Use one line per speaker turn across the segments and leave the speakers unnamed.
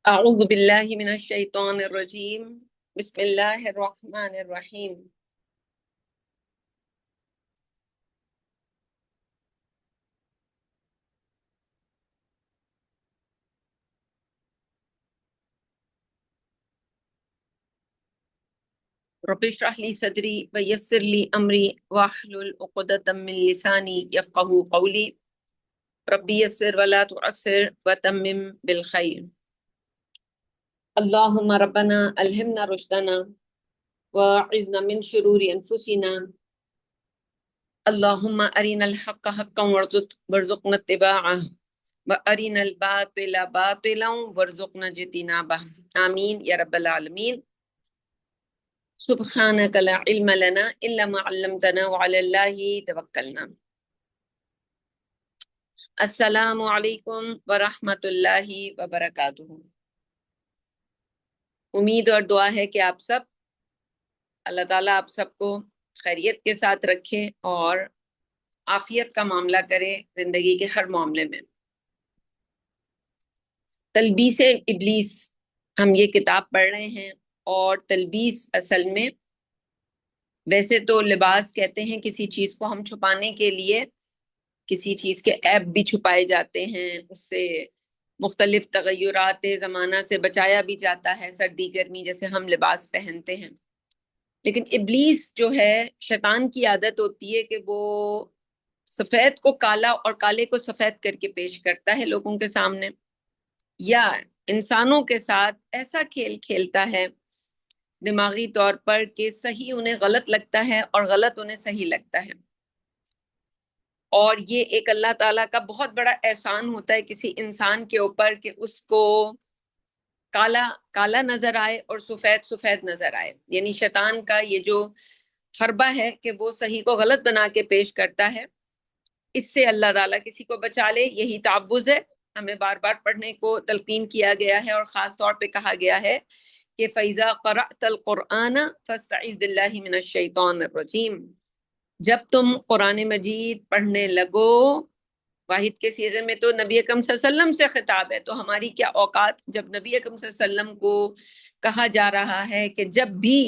أعوذ بالله من الشيطان الرجيم بسم الله الرحمن الرحيم رب اشرح لي صدري ويسر لي أمري واحلل عقدة من لساني يفقهوا قولي ربي يسر ولا تعسر وتمم بالخير اللهم ربنا ألهمنا رشدنا وأعذنا من شرور أنفسنا اللهم أرنا الحق حقا وارزقنا اتباعه وأرنا الباطل باطلا وارزقنا اجتنابه آمين يا رب العالمين سبحانك لا علم لنا إلا ما علمتنا وعلى الله توکلنا. السلام علیکم ورحمۃ اللہ وبرکاتہ. امید اور دعا ہے کہ آپ سب اللہ تعالیٰ آپ سب کو خیریت کے ساتھ رکھے اور عافیت کا معاملہ کرے زندگی کے ہر معاملے میں. تلبیس ابلیس ہم یہ کتاب پڑھ رہے ہیں، اور تلبیس اصل میں ویسے تو لباس کہتے ہیں کسی چیز کو ہم چھپانے کے لیے، کسی چیز کے عیب بھی چھپائے جاتے ہیں، اس سے مختلف تغیرات زمانہ سے بچایا بھی جاتا ہے، سردی گرمی جیسے ہم لباس پہنتے ہیں. لیکن ابلیس جو ہے، شیطان کی عادت ہوتی ہے کہ وہ سفید کو کالا اور کالے کو سفید کر کے پیش کرتا ہے لوگوں کے سامنے، یا انسانوں کے ساتھ ایسا کھیل کھیلتا ہے دماغی طور پر کہ صحیح انہیں غلط لگتا ہے اور غلط انہیں صحیح لگتا ہے. اور یہ ایک اللہ تعالیٰ کا بہت بڑا احسان ہوتا ہے کسی انسان کے اوپر کہ اس کو کالا کالا نظر آئے اور سفید سفید نظر آئے. یعنی شیطان کا یہ جو حربہ ہے کہ وہ صحیح کو غلط بنا کے پیش کرتا ہے، اس سے اللہ تعالیٰ کسی کو بچا لے. یہی تعوذ ہے، ہمیں بار بار پڑھنے کو تلقین کیا گیا ہے، اور خاص طور پہ کہا گیا ہے کہ فَإِذَا قَرَأْتَ الْقُرْآنَ فَاسْتَعِذْ بِاللَّهِ مِنَ الشَّيْطَانِ الرَّجِيمِ. جب تم قرآن مجید پڑھنے لگو، واحد کے صیغے میں تو نبی اکرم صلی اللہ علیہ وسلم سے خطاب ہے، تو ہماری کیا اوقات جب نبی اکرم صلی اللہ علیہ وسلم کو کہا جا رہا ہے کہ جب بھی،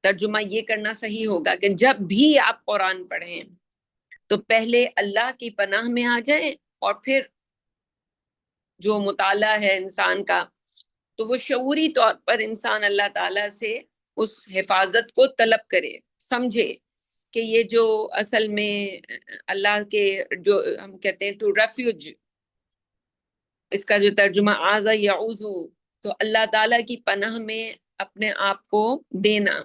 ترجمہ یہ کرنا صحیح ہوگا کہ جب بھی آپ قرآن پڑھیں تو پہلے اللہ کی پناہ میں آ جائیں، اور پھر جو مطالعہ ہے انسان کا تو وہ شعوری طور پر انسان اللہ تعالیٰ سے اس حفاظت کو طلب کرے، سمجھے کہ یہ جو اصل میں اللہ کے جو ہم کہتے ہیں ٹو ریفیوج، اس کا جو ترجمہ آذ یعوذ، تو اللہ تعالیٰ کی پناہ میں اپنے آپ کو دینا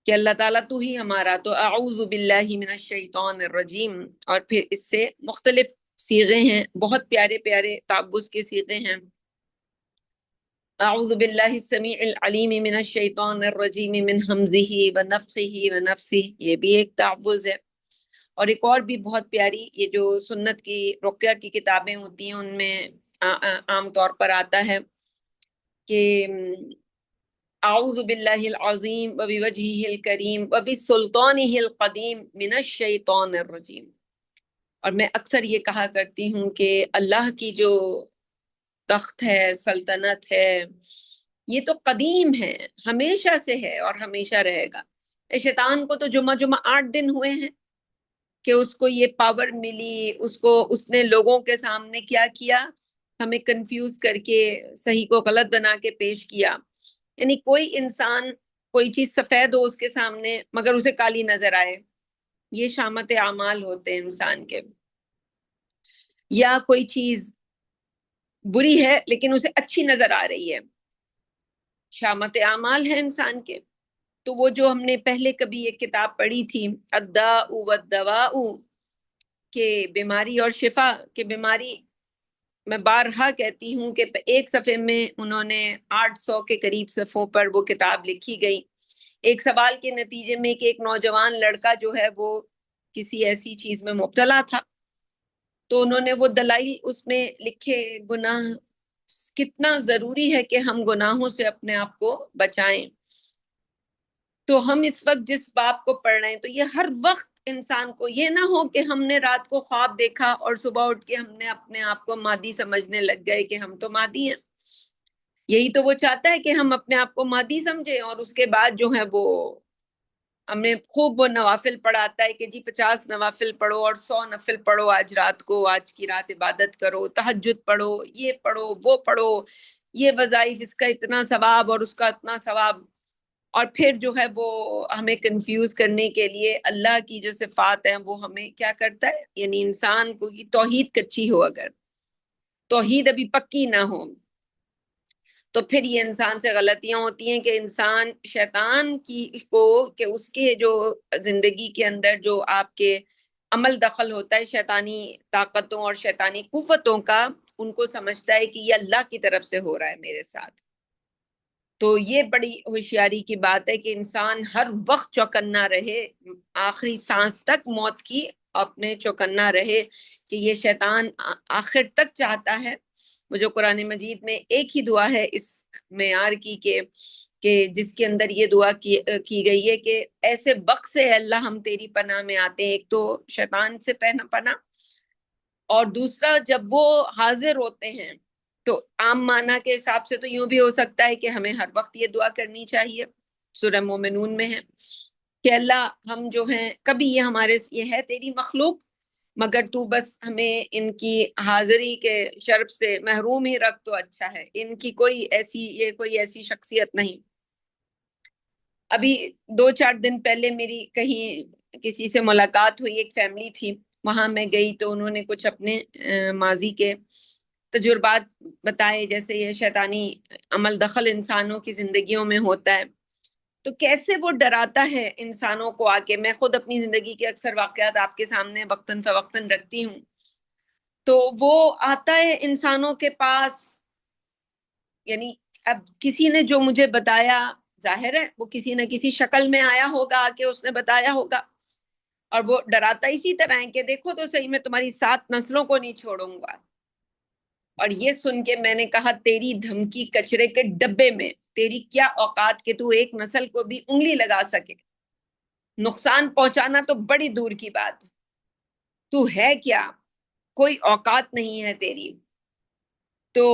کہ اللہ تعالیٰ تو ہی ہمارا. تو اعوذ باللہ من الشیطان الرجیم، اور پھر اس سے مختلف صیغے ہیں، بہت پیارے پیارے تعوذ کے صیغے ہیں. اعوذ باللہ السمیع العلیم من الشیطان الرجیم من حمزہ ونفخہ ونفثہ، یہ بھی ایک تعوذ ہے. اور ایک اور بھی بہت پیاری، یہ جو سنت کی رقیہ کی کتابیں ہوتی ہیں ان میں عام طور پر آتا ہے کہ اعوذ باللہ العظیم وبوجہہ الکریم وبسلطانہ القدیم من الشیطان الرجیم. اور میں اکثر یہ کہا کرتی ہوں کہ اللہ کی جو تخت ہے، سلطنت ہے، یہ تو قدیم ہے، ہمیشہ سے ہے اور ہمیشہ رہے گا. شیطان کو تو جمعہ 8 دن ہوئے ہیں کہ اس کو یہ پاور ملی، اس نے لوگوں کے سامنے کیا کیا، ہمیں کنفیوز کر کے صحیح کو غلط بنا کے پیش کیا. یعنی کوئی انسان کوئی چیز سفید ہو اس کے سامنے مگر اسے کالی نظر آئے، یہ شامت اعمال ہوتے ہیں انسان کے. یا کوئی چیز بری ہے لیکن اسے اچھی نظر آ رہی ہے، شامت اعمال ہے انسان کے. تو وہ جو ہم نے پہلے کبھی ایک کتاب پڑھی تھی الداء والدواء، کہ بیماری اور شفا، کہ بیماری میں بارہا کہتی ہوں کہ ایک صفحے میں انہوں نے 800 کے قریب صفحوں پر وہ کتاب لکھی گئی، ایک سوال کے نتیجے میں کہ ایک نوجوان لڑکا جو ہے وہ کسی ایسی چیز میں مبتلا تھا، تو انہوں نے وہ دلائل اس میں لکھے. گناہ کتنا ضروری ہے کہ ہم گناہوں سے اپنے آپ کو بچائیں. تو ہم اس وقت جس باب کو پڑھ رہے ہیں تو یہ ہر وقت انسان کو یہ نہ ہو کہ ہم نے رات کو خواب دیکھا اور صبح اٹھ کے ہم نے اپنے آپ کو مادی سمجھنے لگ گئے کہ ہم تو مادی ہیں. یہی تو وہ چاہتا ہے کہ ہم اپنے آپ کو مادی سمجھیں، اور اس کے بعد جو ہے وہ ہمیں خوب وہ نوافل پڑھاتا ہے کہ جی 50 نوافل پڑھو اور 100 نفل پڑھو آج رات کو، آج کی رات عبادت کرو، تہجد پڑھو، یہ پڑھو وہ پڑھو، یہ وظائف، اس کا اتنا ثواب اور اس کا اتنا ثواب. اور پھر جو ہے وہ ہمیں کنفیوز کرنے کے لیے اللہ کی جو صفات ہیں وہ ہمیں کیا کرتا ہے، یعنی انسان کو کی توحید کچی ہو، اگر توحید ابھی پکی نہ ہو تو پھر یہ انسان سے غلطیاں ہوتی ہیں کہ انسان شیطان کی کو کہ اس کے جو زندگی کے اندر جو آپ کے عمل دخل ہوتا ہے شیطانی طاقتوں اور شیطانی قوتوں کا، ان کو سمجھتا ہے کہ یہ اللہ کی طرف سے ہو رہا ہے میرے ساتھ. تو یہ بڑی ہوشیاری کی بات ہے کہ انسان ہر وقت چوکنا رہے، آخری سانس تک موت کی اپنے چوکنا رہے کہ یہ شیطان آخر تک چاہتا ہے. وہ جو قرآن مجید میں ایک ہی دعا ہے اس معیار کی کہ جس کے اندر یہ دعا کی گئی ہے کہ ایسے وقت سے اللہ ہم تیری پناہ میں آتے ہیں، ایک تو شیطان سے پناہ، اور دوسرا جب وہ حاضر ہوتے ہیں تو عام معنی کے حساب سے تو یوں بھی ہو سکتا ہے کہ ہمیں ہر وقت یہ دعا کرنی چاہیے. سورہ مومنون میں ہے کہ اللہ ہم جو ہیں کبھی یہ ہمارے یہ ہے تیری مخلوق، مگر تو بس ہمیں ان کی حاضری کے شرف سے محروم ہی رکھ تو اچھا ہے، ان کی کوئی ایسی شخصیت نہیں. ابھی 2-4 دن پہلے میری کہیں کسی سے ملاقات ہوئی، ایک فیملی تھی، وہاں میں گئی تو انہوں نے کچھ اپنے ماضی کے تجربات بتائے، جیسے یہ شیطانی عمل دخل انسانوں کی زندگیوں میں ہوتا ہے تو کیسے وہ ڈراتا ہے انسانوں کو آ کے. میں خود اپنی زندگی کے اکثر واقعات آپ کے سامنے وقتاً فوقتاً رکھتی ہوں. تو وہ آتا ہے انسانوں کے پاس، یعنی اب کسی نے جو مجھے بتایا، ظاہر ہے وہ کسی نہ کسی شکل میں آیا ہوگا کہ اس نے بتایا ہوگا، اور وہ ڈراتا اسی طرح ہے کہ دیکھو تو صحیح میں تمہاری 7 نسلوں کو نہیں چھوڑوں گا. اور یہ سن کے میں نے کہا تیری دھمکی کچرے کے ڈبے میں، تیری کیا اوقات کہ تو ایک نسل کو بھی انگلی لگا سکے، نقصان پہنچانا تو بڑی دور کی بات. تو ہے کیا، کوئی اوقات نہیں ہے تیری. تو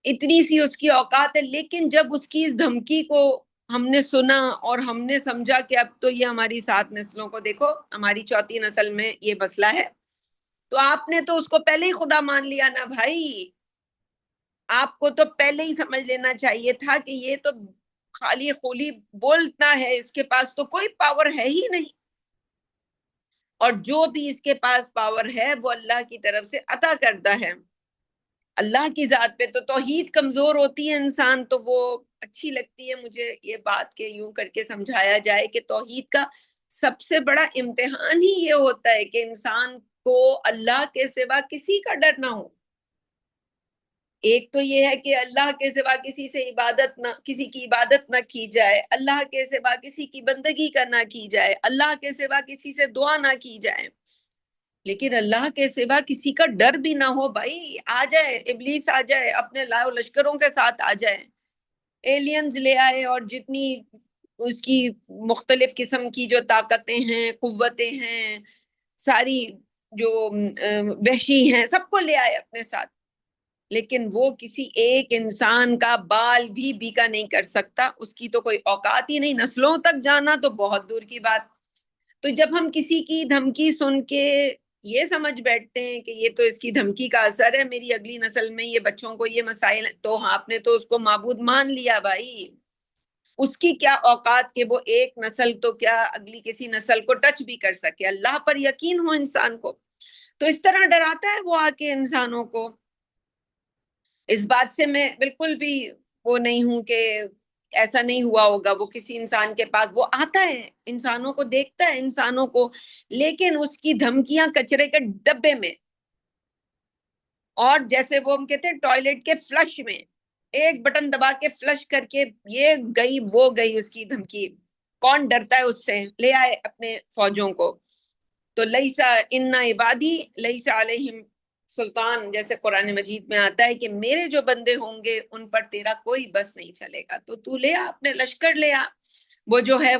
اتنی سی اس کی اوقات ہے، لیکن جب اس کی اس دھمکی کو ہم نے سنا اور ہم نے سمجھا کہ اب تو یہ ہماری 7 نسلوں کو، دیکھو ہماری 4تھی نسل میں یہ مسئلہ ہے، تو آپ نے تو اس کو پہلے ہی خدا مان لیا نا بھائی. آپ کو تو پہلے ہی سمجھ لینا چاہیے تھا کہ یہ تو خالی خولی بولتا ہے، اس کے پاس تو کوئی پاور ہے ہی نہیں، اور جو بھی اس کے پاس پاور ہے وہ اللہ کی طرف سے عطا کرتا ہے. اللہ کی ذات پہ تو توحید کمزور ہوتی ہے انسان، تو وہ اچھی لگتی ہے مجھے یہ بات کہ یوں کر کے سمجھایا جائے کہ توحید کا سب سے بڑا امتحان ہی یہ ہوتا ہے کہ انسان کو اللہ کے سوا کسی کا ڈر نہ ہو. ایک تو یہ ہے کہ اللہ کے سوا کسی کی عبادت نہ کی جائے، اللہ کے سوا کسی کی بندگی نہ کی جائے، اللہ کے سوا کسی سے دعا نہ کی جائے، لیکن اللہ کے سوا کسی کا ڈر بھی نہ ہو. بھائی آ جائے ابلیس، آ جائے اپنے لاؤ لشکروں کے ساتھ، آ جائے ایلینز لے آئے، اور جتنی اس کی مختلف قسم کی جو طاقتیں ہیں، قوتیں ہیں، ساری جو وحشی ہیں، سب کو لے آئے اپنے ساتھ، لیکن وہ کسی ایک انسان کا بال بھی بیکا نہیں کر سکتا. اس کی تو کوئی اوقات ہی نہیں، نسلوں تک جانا تو بہت دور کی بات. تو جب ہم کسی کی دھمکی سن کے یہ سمجھ بیٹھتے ہیں کہ یہ تو اس کی دھمکی کا اثر ہے، میری اگلی نسل میں یہ بچوں کو یہ مسائل ہیں، تو آپ نے تو اس کو معبود مان لیا بھائی. اس کی کیا اوقات کہ وہ ایک نسل تو کیا اگلی کسی نسل کو ٹچ بھی کر سکے. اللہ پر یقین ہو انسان کو. تو اس طرح ڈراتا ہے وہ آ کے انسانوں کو. اس بات سے میں بالکل بھی وہ نہیں ہوں کہ ایسا نہیں ہوا ہوگا. وہ کسی انسان کے پاس وہ آتا ہے، انسانوں کو دیکھتا ہے، انسانوں کو، لیکن اس کی دھمکیاں کچرے کے ڈبے میں، اور جیسے وہ ہم کہتے ہیں ٹوائلٹ کے فلش میں، ایک بٹن دبا کے فلش کر کے یہ گئی وہ گئی اس کی دھمکی. کون ڈرتا ہے اس سے؟ لے آئے اپنے فوجوں کو. تو لیسا ان عبادی لیسا علیہم سلطان، جیسے قرآن مجید میں آتا ہے کہ میرے جو بندے ہوں گے ان پر تیرا کوئی بس نہیں چلے گا. تو لے آ اپنے لشکر، لے آ. وہ جو ہے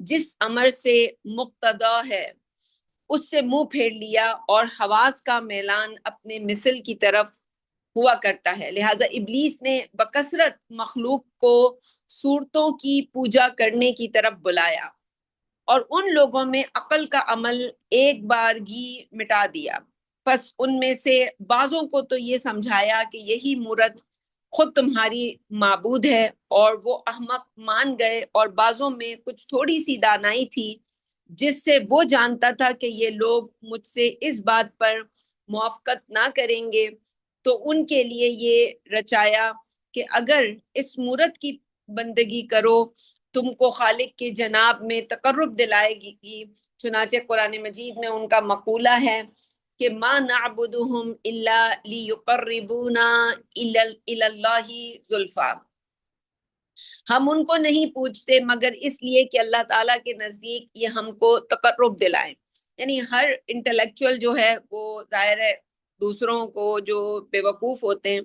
جس امر سے مقتدا ہے اس سے منہ پھیر لیا اور حواس کا میلان اپنے مثل کی طرف ہوا کرتا ہے، لہٰذا ابلیس نے بکثرت مخلوق کو صورتوں کی پوجا کرنے کی طرف بلایا اور ان لوگوں میں عقل کا عمل ایک بارگی مٹا دیا۔ پس ان میں سے بعضوں کو تو یہ سمجھایا کہ یہی مورت خود تمہاری معبود ہے اور وہ احمق مان گئے، اور بعضوں میں کچھ تھوڑی سی دانائی تھی جس سے وہ جانتا تھا کہ یہ لوگ مجھ سے اس بات پر موافقت نہ کریں گے، تو ان کے لیے یہ رچایا کہ اگر اس مورت کی بندگی کرو تم کو خالق کے جناب میں تقرب دلائے گی۔ چنانچہ قرآن مجید میں ان کا مقولہ ہے کہ ما نعبدهم الا لیقربونا الی اللہ زلفا، ہم ان کو نہیں پوچھتے مگر اس لیے کہ اللہ تعالیٰ کے نزدیک یہ ہم کو تقرب دلائیں۔ یعنی ہر انٹلیکچوئل جو ہے وہ ظاہر ہے دوسروں کو جو بے وقوف ہوتے ہیں،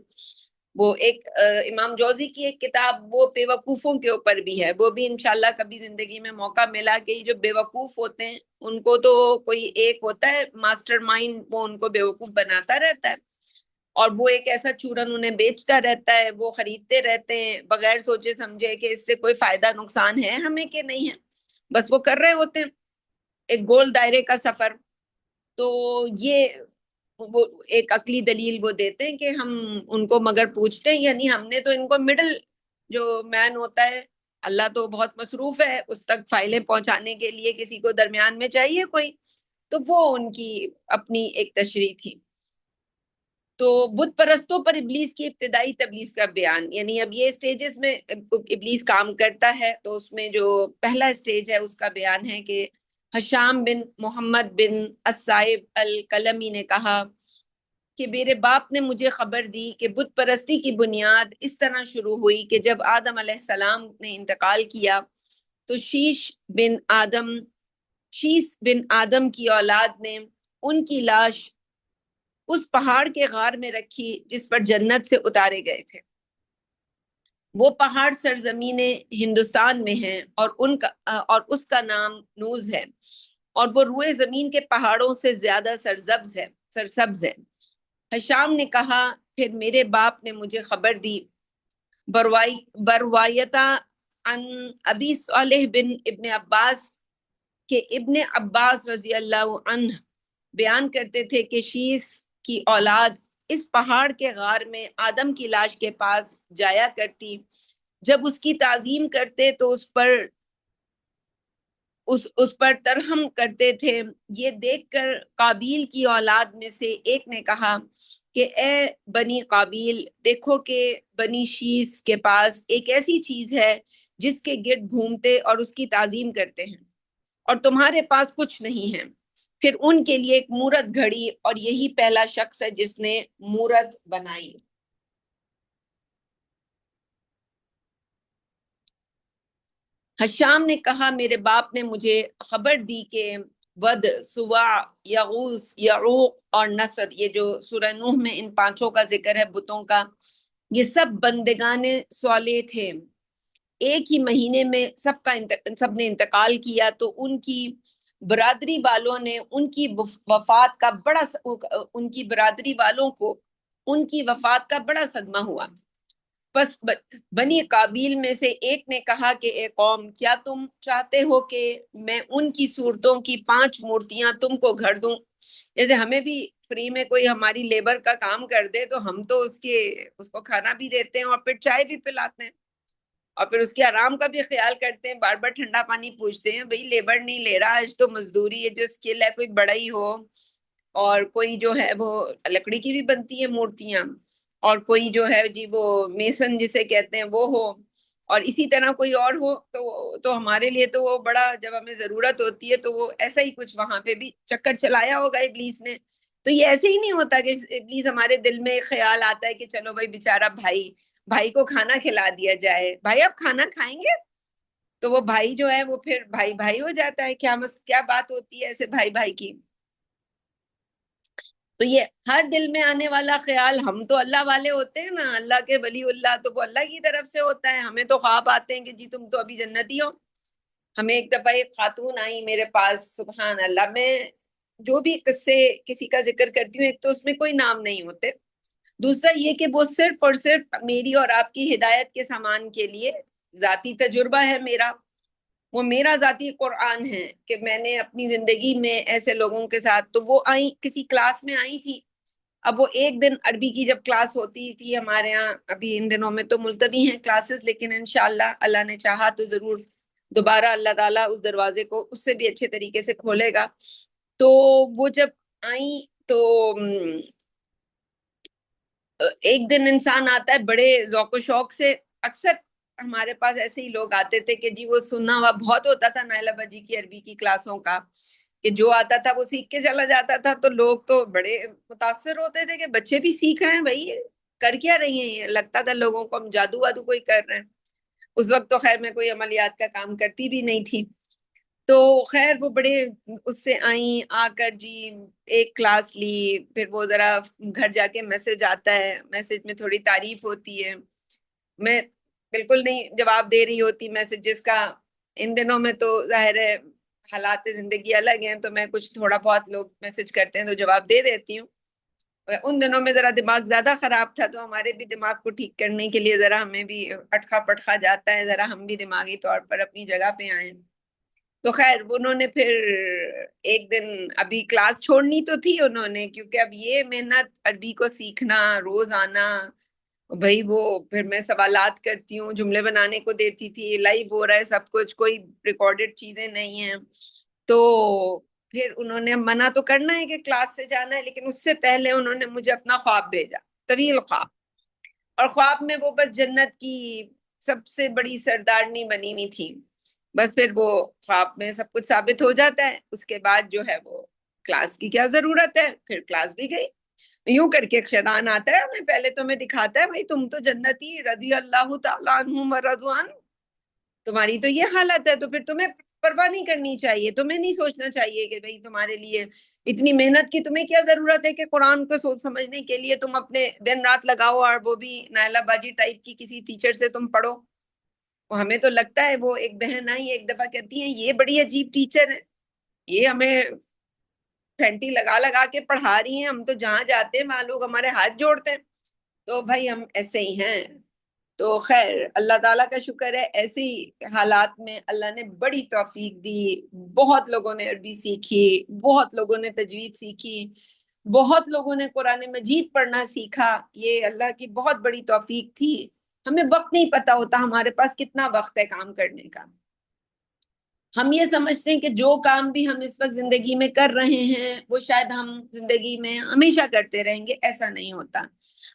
وہ ایک امام جوزی کی ایک کتاب وہ بے وقوفوں کے اوپر بھی ہے، وہ بھی انشاءاللہ کبھی زندگی میں موقع ملا کہ یہ جو بے وقوف ہوتے ہیں ان کو تو کوئی ایک ہوتا ہے ماسٹر مائنڈ، وہ ان کو بے وقوف بناتا رہتا ہے اور وہ ایک ایسا چورن انہیں بیچتا رہتا ہے، وہ خریدتے رہتے ہیں بغیر سوچے سمجھے کہ اس سے کوئی فائدہ نقصان ہے ہمیں کہ نہیں ہے، بس وہ کر رہے ہوتے ہیں ایک گول دائرے کا سفر۔ تو یہ وہ ایک عقلی دلیل وہ دیتے ہیں کہ ہم ان کو مگر پوچھتے ہیں، یعنی ہم نے تو ان کو مڈل جو مین ہوتا ہے، اللہ تو بہت مصروف ہے، اس تک فائلیں پہنچانے کے لیے کسی کو درمیان میں چاہیے کوئی، تو وہ ان کی اپنی ایک تشریح تھی۔ تو بت پرستوں پر ابلیس کی ابتدائی تبلیغ کا بیان، یعنی اب یہ سٹیجز میں ابلیس کام کرتا ہے، تو اس میں جو پہلا سٹیج ہے اس کا بیان ہے کہ حشام بن محمد بن الصائب الکلمی نے کہا کہ میرے باپ نے مجھے خبر دی کہ بت پرستی کی بنیاد اس طرح شروع ہوئی کہ جب آدم علیہ السلام نے انتقال کیا تو شیش بن آدم کی اولاد نے ان کی لاش اس پہاڑ کے غار میں رکھی جس پر جنت سے اتارے گئے تھے۔ وہ پہاڑ سرزمین ہندوستان میں ہیں اور اس کا نام نوز ہے، اور وہ روئے زمین کے پہاڑوں سے زیادہ سرسبز ہے۔ حشام نے کہا پھر میرے باپ نے مجھے خبر دی بروایتا عن ابی صالح بن ابن عباس کہ ابن عباس رضی اللہ عنہ بیان کرتے تھے کہ شیس کی اولاد اس پہاڑ کے غار میں آدم کی لاش کے پاس جایا کرتی، جب اس کی تعظیم کرتے تو اس پر ترحم کرتے تھے۔ یہ دیکھ کر قابیل کی اولاد میں سے ایک نے کہا کہ اے بنی قابیل، دیکھو کہ بنی شیس کے پاس ایک ایسی چیز ہے جس کے گرد گھومتے اور اس کی تعظیم کرتے ہیں، اور تمہارے پاس کچھ نہیں ہے۔ پھر ان کے لیے ایک مورت گھڑی اور یہی پہلا شخص ہے جس نے مورت بنائی۔ حشام نے کہا میرے باپ نے مجھے خبر دی کہ ود، سواع، یغوث، یعوق اور نصر، یہ جو سورہ نوح میں ان پانچوں کا ذکر ہے بتوں کا، یہ سب بندگان صالح تھے۔ ایک ہی مہینے میں سب نے انتقال کیا، تو ان کی برادری والوں نے ان کی وفات کا ان کی برادری والوں کو ان کی وفات کا بڑا صدمہ ہوا۔ پس بنی قابیل میں سے ایک نے کہا کہ اے قوم، کیا تم چاہتے ہو کہ میں ان کی صورتوں کی 5 مورتیاں تم کو گھڑ دوں؟ جیسے ہمیں بھی فری میں کوئی ہماری لیبر کا کام کر دے تو ہم تو اس کو کھانا بھی دیتے ہیں اور پھر چائے بھی پلاتے ہیں اور پھر اس کے آرام کا بھی خیال کرتے ہیں، بار بار ٹھنڈا پانی پوچھتے ہیں، بھئی لیبر نہیں لے رہا آج تو مزدوری ہے، جو اسکل ہے کوئی بڑا ہی ہو، اور کوئی جو ہے وہ لکڑی کی بھی بنتی ہے مورتیاں، اور کوئی جو ہے جی وہ میسن جسے کہتے ہیں وہ ہو، اور اسی طرح کوئی اور ہو تو ہمارے لیے تو وہ بڑا، جب ہمیں ضرورت ہوتی ہے تو وہ ایسا ہی کچھ وہاں پہ بھی چکر چلایا ہوگا ابلیس نے۔ تو یہ ایسے ہی نہیں ہوتا کہ ابلیس ہمارے دل میں خیال آتا ہے کہ چلو بھائی بیچارہ بھائی کو کھانا کھلا دیا جائے، بھائی آپ کھانا کھائیں گے، تو وہ بھائی جو ہے وہ پھر بھائی ہو جاتا ہے۔ کیا بات ہوتی ہے ایسے بھائی کی؟ تو یہ ہر دل میں آنے والا خیال، ہم تو اللہ والے ہوتے ہیں نا، اللہ کے ولی اللہ، تو وہ اللہ کی طرف سے ہوتا ہے، ہمیں تو خواب آتے ہیں کہ جی تم تو ابھی جنتی ہو، ہمیں ایک دفعہ ایک خاتون آئی میرے پاس، سبحان اللہ، میں جو بھی قصے کسی کا ذکر کرتی ہوں، ایک تو اس میں کوئی نام نہیں ہوتے، دوسرا یہ کہ وہ صرف اور صرف میری اور آپ کی ہدایت کے سامان کے لیے، ذاتی تجربہ ہے میرا، وہ میرا ذاتی قرآن ہے کہ میں نے اپنی زندگی میں ایسے لوگوں کے ساتھ، تو وہ آئی کسی کلاس میں آئی تھی. اب وہ ایک دن عربی کی جب کلاس ہوتی تھی ہمارے ہاں، ابھی ان دنوں میں تو ملتوی ہیں کلاسز، لیکن انشاءاللہ اللہ نے چاہا تو ضرور دوبارہ اللہ تعالیٰ اس دروازے کو اس سے بھی اچھے طریقے سے کھولے گا. تو وہ جب آئیں تو ایک دن انسان آتا ہے بڑے ذوق و شوق سے، اکثر ہمارے پاس ایسے ہی لوگ آتے تھے کہ جی وہ سننا ہوا بہت ہوتا تھا نائلہ بجی کی عربی کی کلاسوں کا، کہ جو آتا تھا وہ سیکھ کے چلا جاتا تھا، تو لوگ تو بڑے متاثر ہوتے تھے کہ بچے بھی سیکھ رہے ہیں، بھائی کر کیا رہی ہیں یہ، لگتا تھا لوگوں کو ہم جادو وادو کوئی کر رہے ہیں. اس وقت تو خیر میں کوئی عملیات کا کام کرتی بھی نہیں تھی. تو خیر وہ بڑے اس سے آئیں، آ کر جی ایک کلاس لی، پھر وہ ذرا گھر جا کے میسج آتا ہے، میسج میں تھوڑی تعریف ہوتی ہے، میں بالکل نہیں جواب دے رہی ہوتی میسجز کا. ان دنوں میں تو ظاہر ہے حالات زندگی الگ ہیں، تو میں کچھ تھوڑا بہت لوگ میسج کرتے ہیں تو جواب دے دیتی ہوں. ان دنوں میں ذرا دماغ زیادہ خراب تھا، تو ہمارے بھی دماغ کو ٹھیک کرنے کے لیے ذرا ہمیں بھی اٹخا پٹخا جاتا ہے، ذرا ہم بھی دماغی طور پر اپنی جگہ پہ آئیں. تو خیر انہوں نے پھر ایک دن، ابھی کلاس چھوڑنی تو تھی انہوں نے، کیونکہ اب یہ محنت عربی کو سیکھنا روز آنا، بھائی وہ پھر میں سوالات کرتی ہوں، جملے بنانے کو دیتی تھی، لائیو ہو رہا ہے سب کچھ، کوئی ریکارڈڈ چیزیں نہیں ہیں. تو پھر انہوں نے منع تو کرنا ہے کہ کلاس سے جانا ہے، لیکن اس سے پہلے انہوں نے مجھے اپنا خواب بھیجا، طویل خواب، اور خواب میں وہ بس جنت کی سب سے بڑی سردارنی بنی ہوئی تھی. بس پھر وہ خواب میں سب کچھ ثابت ہو جاتا ہے، اس کے بعد جو ہے وہ کلاس کی کیا ضرورت ہے، پھر کلاس بھی گئی. یوں کر کے شیطان آتا ہے ہمیں پہلے تو میں دکھاتا ہے، بھائی تم تو جنتی رضی اللہ تعالیٰ عنہم ورضوان، تمہاری تو یہ حالت ہے، تو پھر تمہیں پرواہ نہیں کرنی چاہیے، تمہیں نہیں سوچنا چاہیے کہ بھئی تمہارے لیے اتنی محنت کی تمہیں کیا ضرورت ہے کہ قرآن کو سوچ سمجھنے کے لیے تم اپنے دن رات لگاؤ، اور وہ بھی نائلہ باجی ٹائپ کی کسی ٹیچر سے تم پڑھو. ہمیں تو لگتا ہے، وہ ایک بہن آئی ایک دفعہ کہتی ہیں یہ بڑی عجیب ٹیچر ہے، یہ ہمیں پھینٹی لگا لگا کے پڑھا رہی ہیں، ہم تو جہاں جاتے ہیں وہاں لوگ ہمارے ہاتھ جوڑتے ہیں. تو بھائی ہم ایسے ہی ہیں. تو خیر اللہ تعالیٰ کا شکر ہے، ایسی حالات میں اللہ نے بڑی توفیق دی، بہت لوگوں نے عربی سیکھی، بہت لوگوں نے تجوید سیکھی، بہت لوگوں نے قرآن مجید پڑھنا سیکھا. یہ اللہ کی بہت بڑی توفیق تھی. ہمیں وقت نہیں پتا ہوتا ہمارے پاس کتنا وقت ہے کام کرنے کا. ہم یہ سمجھتے ہیں کہ جو کام بھی ہم اس وقت زندگی میں کر رہے ہیں وہ شاید ہم زندگی میں ہمیشہ کرتے رہیں گے، ایسا نہیں ہوتا.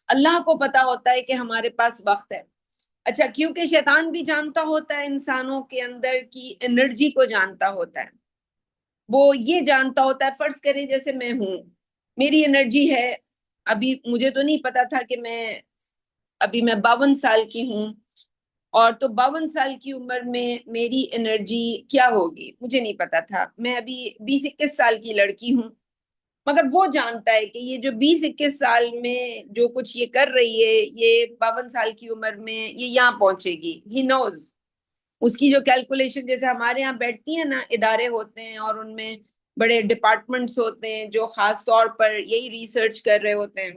اللہ کو پتا ہوتا ہے کہ ہمارے پاس وقت ہے. اچھا، کیونکہ شیطان بھی جانتا ہوتا ہے انسانوں کے اندر کی انرجی کو جانتا ہوتا ہے. وہ یہ جانتا ہوتا ہے، فرض کریں جیسے میں ہوں، میری انرجی ہے، ابھی مجھے تو نہیں پتا تھا کہ ابھی میں 52 سال کی ہوں، اور تو 52 سال کی عمر میں میری انرجی کیا ہوگی مجھے نہیں پتا تھا. میں ابھی 20-21 سال کی لڑکی ہوں، مگر وہ جانتا ہے کہ یہ جو 20-21 سال میں جو کچھ یہ کر رہی ہے، یہ 52 سال کی عمر میں یہ یہاں پہنچے گی. ہی نوز. اس کی جو کیلکولیشن، جیسے ہمارے یہاں بیٹھتی ہیں نا ادارے ہوتے ہیں اور ان میں بڑے ڈپارٹمنٹس ہوتے ہیں جو خاص طور پر یہی ریسرچ کر رہے ہوتے ہیں،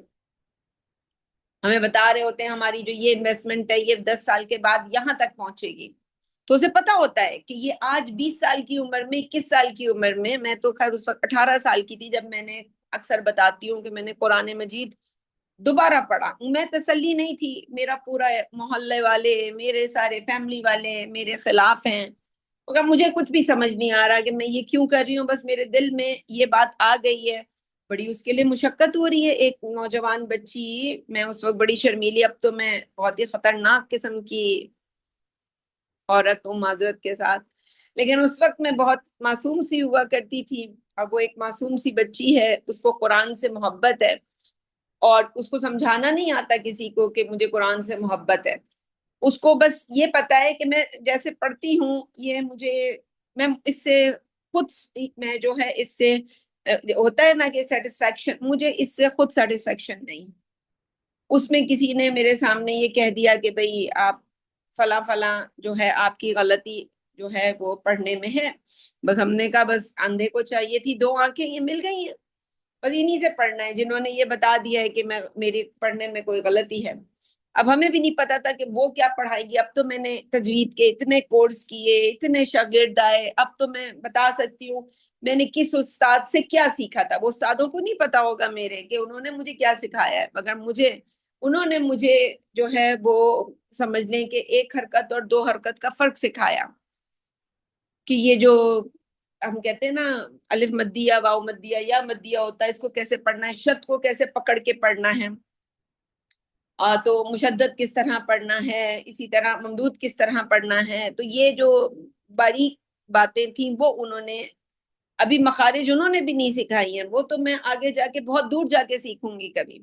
ہمیں بتا رہے ہوتے ہیں ہماری جو یہ انویسٹمنٹ ہے یہ 10 سال کے بعد یہاں تک پہنچے گی. تو اسے پتا ہوتا ہے کہ یہ آج 20 سال کی عمر میں، 21 سال کی عمر میں تو خیر اس وقت 18 سال کی تھی جب میں نے، اکثر بتاتی ہوں کہ میں نے قرآن مجید دوبارہ پڑھا. میں تسلی نہیں تھی، میرا پورا محلے والے، میرے سارے فیملی والے میرے خلاف ہیں، مگر مجھے کچھ بھی سمجھ نہیں آ رہا کہ میں یہ کیوں کر رہی ہوں. بس میرے دل میں یہ بات آ گئی ہے، بڑی اس کے لیے مشقت ہو رہی ہے. ایک نوجوان بچی، میں اس وقت بڑی شرمیلی، اب تو میں بہت ہی خطرناک قسم کی عورت ہوں معذرت کے ساتھ، لیکن اس وقت میں بہت معصوم سی ہوا کرتی تھی. اب وہ ایک معصوم سی بچی ہے، اس کو قرآن سے محبت ہے، اور اس کو سمجھانا نہیں آتا کسی کو کہ مجھے قرآن سے محبت ہے. اس کو بس یہ پتا ہے کہ میں جیسے پڑھتی ہوں، یہ میں اس سے خود، میں جو ہے اس سے ہوتا ہے نا کہ سیٹسفیکشن، مجھے اس سے خود سیٹسفیکشن نہیں. اس میں کسی نے میرے سامنے یہ کہہ دیا کہ بھئی آپ فلاں فلاں جو ہے آپ کی غلطی جو ہے وہ پڑھنے میں ہے. بس ہم نے کہا بس اندھے کو چاہیے تھی 2 آنکھیں، یہ مل گئی ہیں، بس انہی سے پڑھنا ہے جنہوں نے یہ بتا دیا ہے کہ میری پڑھنے میں کوئی غلطی ہے. اب ہمیں بھی نہیں پتا تھا کہ وہ کیا پڑھائے گی. اب تو میں نے تجوید کے اتنے کورس کیے، اتنے شاگرد آئے، اب تو میں بتا سکتی ہوں میں نے کس استاد سے کیا سیکھا تھا. وہ استادوں کو نہیں پتا ہوگا میرے کہ انہوں نے مجھے کیا سکھایا ہے، مگر انہوں نے مجھے جو ہے وہ سمجھ لیں کہ 1 حرکت اور 2 حرکت کا فرق سکھایا، کہ یہ جو ہم کہتے ہیں نا الف مدیہ، واو مدیہ، یا مدیہ ہوتا ہے، اس کو کیسے پڑھنا ہے، شد کو کیسے پکڑ کے پڑھنا ہے، تو مشدد کس طرح پڑھنا ہے، اسی طرح ممدود کس طرح پڑھنا ہے. تو یہ جو باریک باتیں تھیں وہ انہوں نے، ابھی مخارج انہوں نے بھی نہیں سکھائی ہیں، وہ تو میں آگے جا کے بہت دور جا کے سیکھوں گی کبھی.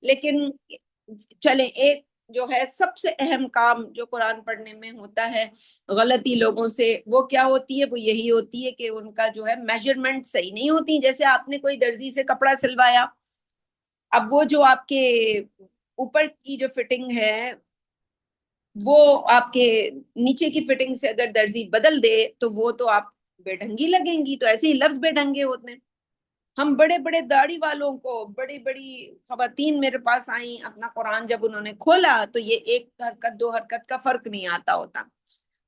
لیکن چلیں، ایک جو ہے سب سے اہم کام جو قرآن پڑھنے میں ہوتا ہے غلطی لوگوں سے، وہ کیا ہوتی ہے؟ وہ یہی ہوتی ہے کہ ان کا جو ہے میجرمنٹ صحیح نہیں ہوتی. جیسے آپ نے کوئی درزی سے کپڑا سلوایا، اب وہ جو آپ کے اوپر کی جو فٹنگ ہے وہ آپ کے نیچے کی فٹنگ سے اگر درزی بدل دے تو وہ تو آپ بے ڈھنگی لگیں گی. تو ایسے ہی لفظ بے ڈھنگے ہوتے ہیں. ہم بڑے بڑے داڑھی والوں کو، بڑی بڑی خواتین میرے پاس آئیں، اپنا قرآن جب انہوں نے کھولا تو یہ 1 حرکت 2 حرکت کا فرق نہیں آتا ہوتا.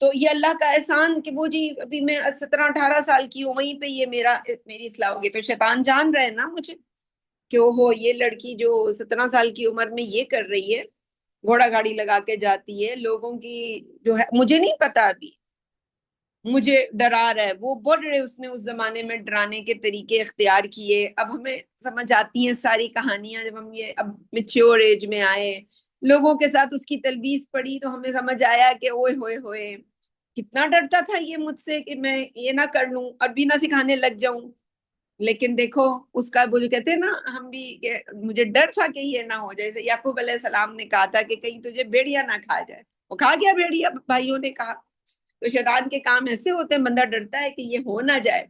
تو یہ اللہ کا احسان کہ وہ جی ابھی میں 17-18 سال کی ہوں، وہیں پہ یہ میری اصلاح ہوگی. تو شیطان جان رہے نا مجھے کہ یہ لڑکی جو 17 سال کی عمر میں یہ کر رہی ہے، گھوڑا گاڑی لگا کے جاتی ہے، لوگوں کی جو ہے، مجھے نہیں پتا، ابھی مجھے ڈرا رہا ہے. وہ بڑے اس نے اس زمانے میں ڈرانے کے طریقے اختیار کیے. اب ہمیں سمجھ آتی ہیں ساری کہانیاں، جب ہم یہ اب میچور ایج میں آئے، لوگوں کے ساتھ اس کی تلبیس پڑی تو ہمیں سمجھ آیا کہ اوئے ہوئے ہوئے کتنا ڈرتا تھا یہ مجھ سے کہ میں یہ نہ کر لوں اور بھی نہ سکھانے لگ جاؤں. لیکن دیکھو اس کا وہ جو کہتے ہیں نا، ہم بھی کہ مجھے ڈر تھا کہ یہ نہ ہو جائے. جیسے یعقوب علیہ السلام نے کہا تھا کہ کہیں تجھے بھیڑیا نہ کھا جائے، وہ کھا گیا بھیڑیا، بھائیوں نے کہا. تو شیطان کے کام ایسے ہوتے ہیں، بندہ ڈرتا ہے کہ یہ ہو نہ جائے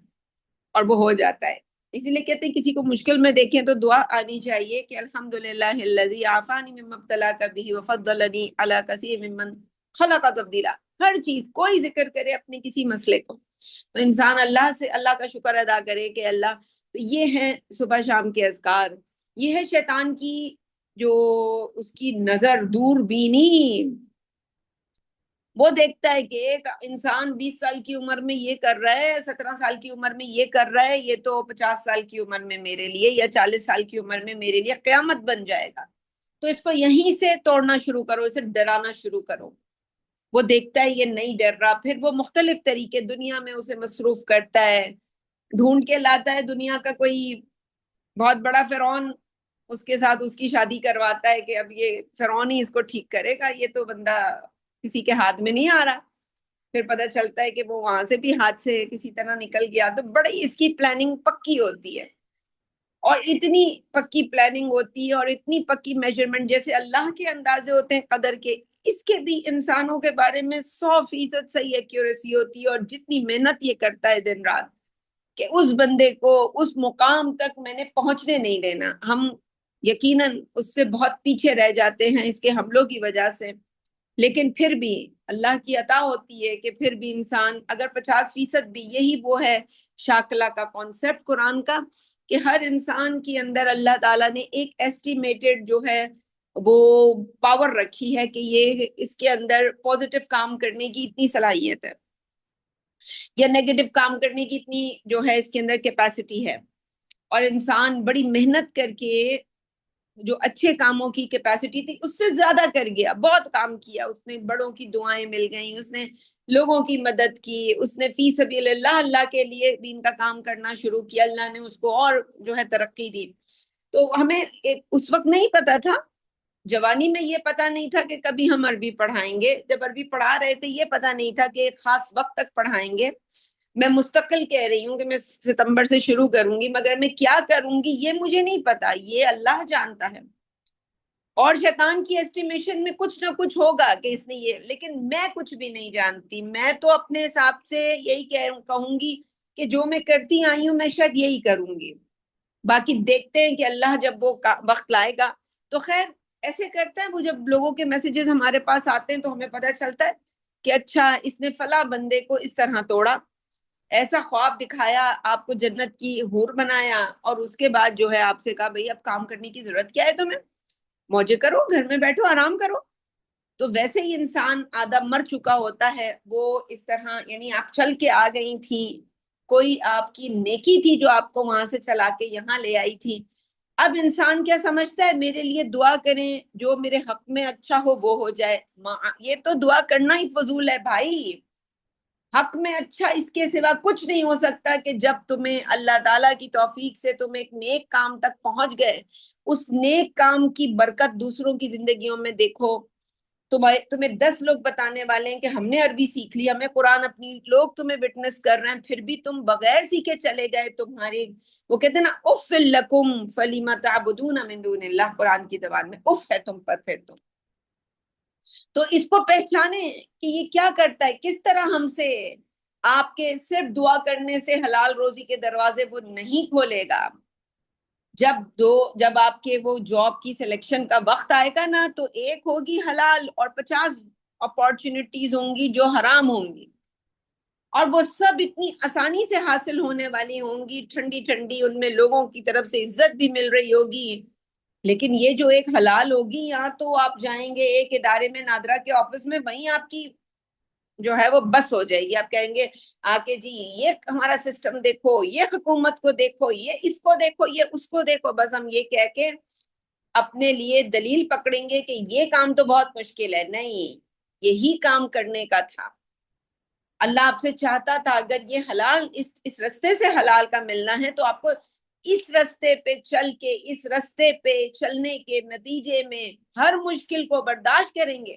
اور وہ ہو جاتا ہے. اسی لیے کہتے ہیں کسی کو مشکل میں دیکھیں تو دعا آنی چاہیے کہ الحمدللہ الذی عافانی مما ابتلاک بہ وفضلنی علی کثیر ممن خلق تفضیلا. ہر چیز کوئی ذکر کرے اپنے کسی مسئلے کو تو انسان اللہ کا شکر ادا کرے کہ اللہ. تو یہ ہے صبح شام کے اذکار. یہ ہے شیطان کی جو اس کی نظر دور بینی. وہ دیکھتا ہے کہ ایک انسان 20 سال کی عمر میں یہ کر رہا ہے، 17 سال کی عمر میں یہ کر رہا ہے، یہ تو 50 سال کی عمر میں میرے لیے یا 40 سال کی عمر میں میرے لیے قیامت بن جائے گا. تو اس کو یہیں سے توڑنا شروع کرو، اسے ڈرانا شروع کرو. وہ دیکھتا ہے یہ نہیں ڈر رہا، پھر وہ مختلف طریقے دنیا میں اسے مصروف کرتا ہے، ڈھونڈ کے لاتا ہے دنیا کا کوئی بہت بڑا فرعون، اس کے ساتھ اس کی شادی کرواتا ہے کہ اب یہ فرعون ہی اس کو ٹھیک کرے گا، یہ تو بندہ کسی کے ہاتھ میں نہیں آ رہا. پھر پتہ چلتا ہے کہ وہ وہاں سے بھی ہاتھ سے کسی طرح نکل گیا. تو بڑی اس کی پلاننگ پکی ہوتی ہے، اور اتنی پکی پلاننگ ہوتی ہے اور اتنی پکی میجرمنٹ، جیسے اللہ کے اندازے ہوتے ہیں قدر کے، اس کے بھی انسانوں کے بارے میں 100% صحیح ایکیوریسی ہوتی ہے. اور جتنی محنت یہ کرتا ہے دن رات کہ اس بندے کو اس مقام تک میں نے پہنچنے نہیں دینا. ہم یقیناً اس سے بہت پیچھے رہ جاتے ہیں اس کے حملوں کی وجہ سے، لیکن پھر بھی اللہ کی عطا ہوتی ہے کہ پھر بھی انسان اگر 50% بھی، یہی وہ ہے شاکلہ کا کانسیپٹ قرآن کا، کہ ہر انسان کے اندر اللہ تعالیٰ نے ایک ایسٹیمیٹڈ جو ہے وہ پاور رکھی ہے کہ یہ اس کے اندر پازیٹیو کام کرنے کی اتنی صلاحیت ہے یا نیگیٹو کام کرنے کی اتنی جو ہے اس کے اندر کیپیسٹی ہے. اور انسان بڑی محنت کر کے جو اچھے کاموں کی کیپیسٹی تھی اس سے زیادہ کر گیا، بہت کام کیا. اس نے بڑوں کی دعائیں مل گئیں، اس نے لوگوں کی مدد کی، اس نے فی سبیل اللہ کے لیے دین کا کام کرنا شروع کیا. اللہ نے اس کو اور جو ہے ترقی دی. تو ہمیں اس وقت نہیں پتا تھا، جوانی میں یہ پتا نہیں تھا کہ کبھی ہم عربی پڑھائیں گے. جب عربی پڑھا رہے تھے یہ پتا نہیں تھا کہ ایک خاص وقت تک پڑھائیں گے. میں مستقل کہہ رہی ہوں کہ میں ستمبر سے شروع کروں گی، مگر میں کیا کروں گی یہ مجھے نہیں پتا، یہ اللہ جانتا ہے. اور شیطان کی ایسٹیمیشن میں کچھ نہ کچھ ہوگا کہ اس نے یہ، لیکن میں کچھ بھی نہیں جانتی. میں تو اپنے حساب سے یہی کہوں گی کہ جو میں کرتی آئی ہوں میں شاید یہی کروں گی. باقی دیکھتے ہیں کہ اللہ جب وہ وقت لائے گا تو خیر ایسے کرتا ہے. وہ جب لوگوں کے میسیجز ہمارے پاس آتے ہیں تو ہمیں پتہ چلتا ہے کہ اچھا اس نے فلاں بندے کو اس طرح توڑا، ایسا خواب دکھایا، آپ کو جنت کی حور بنایا، اور اس کے بعد جو ہے آپ سے کہا بھئی اب کام کرنے کی ضرورت کیا ہے تمہیں، موجے کرو، گھر میں بیٹھو آرام کرو. تو ویسے ہی انسان آدھا مر چکا ہوتا ہے، وہ اس طرح، یعنی آپ چل کے آ گئی تھی، کوئی آپ کی نیکی تھی جو آپ کو وہاں سے چلا کے یہاں لے آئی تھی. اب انسان کیا سمجھتا ہے، میرے لیے دعا کریں، جو میرے حق میں اچھا ہو وہ ہو جائے. یہ تو دعا کرنا ہی فضول ہے بھائی. حق میں اچھا اس کے سوا کچھ نہیں ہو سکتا کہ جب تمہیں اللہ تعالیٰ کی توفیق سے تم ایک نیک کام تک پہنچ گئے، اس نیک کام کی برکت دوسروں کی زندگیوں میں دیکھو. تمہیں 10 لوگ بتانے والے ہیں کہ ہم نے عربی سیکھ لی، ہمیں قرآن، اپنی لوگ تمہیں وٹنس کر رہے ہیں، پھر بھی تم بغیر سیکھے چلے گئے. تمہارے وہ کہتے ہیں نا اف لکم فلم تعبدون من دون اللہ، قرآن کی زبان میں اف ہے تم پر. پھر تم تو اس کو پہچانے کہ یہ کیا کرتا ہے، کس طرح ہم سے آپ کے صرف دعا کرنے سے حلال روزی کے دروازے وہ نہیں کھولے گا. جب آپ کے وہ جاب کی سلیکشن کا وقت آئے گا نا، تو ایک ہوگی حلال اور 50 اپارچونٹیز ہوں گی جو حرام ہوں گی، اور وہ سب اتنی آسانی سے حاصل ہونے والی ہوں گی، ٹھنڈی ٹھنڈی، ان میں لوگوں کی طرف سے عزت بھی مل رہی ہوگی. لیکن یہ جو ایک حلال ہوگی، یہاں تو آپ جائیں گے ایک ادارے میں، نادرا کے آفس میں، وہیں آپ کی جو ہے وہ بس ہو جائے گی. آپ کہیں گے آ کے جی یہ ہمارا سسٹم دیکھو، یہ حکومت کو دیکھو، یہ اس کو دیکھو، یہ اس کو دیکھو. بس ہم یہ کہہ کے اپنے لیے دلیل پکڑیں گے کہ یہ کام تو بہت مشکل ہے. نہیں، یہی کام کرنے کا تھا. اللہ آپ سے چاہتا تھا اگر یہ حلال، اس رستے سے حلال کا ملنا ہے، تو آپ کو اس رستے پہ چل کے، اس رستے پہ چلنے کے نتیجے میں ہر مشکل کو برداشت کریں گے،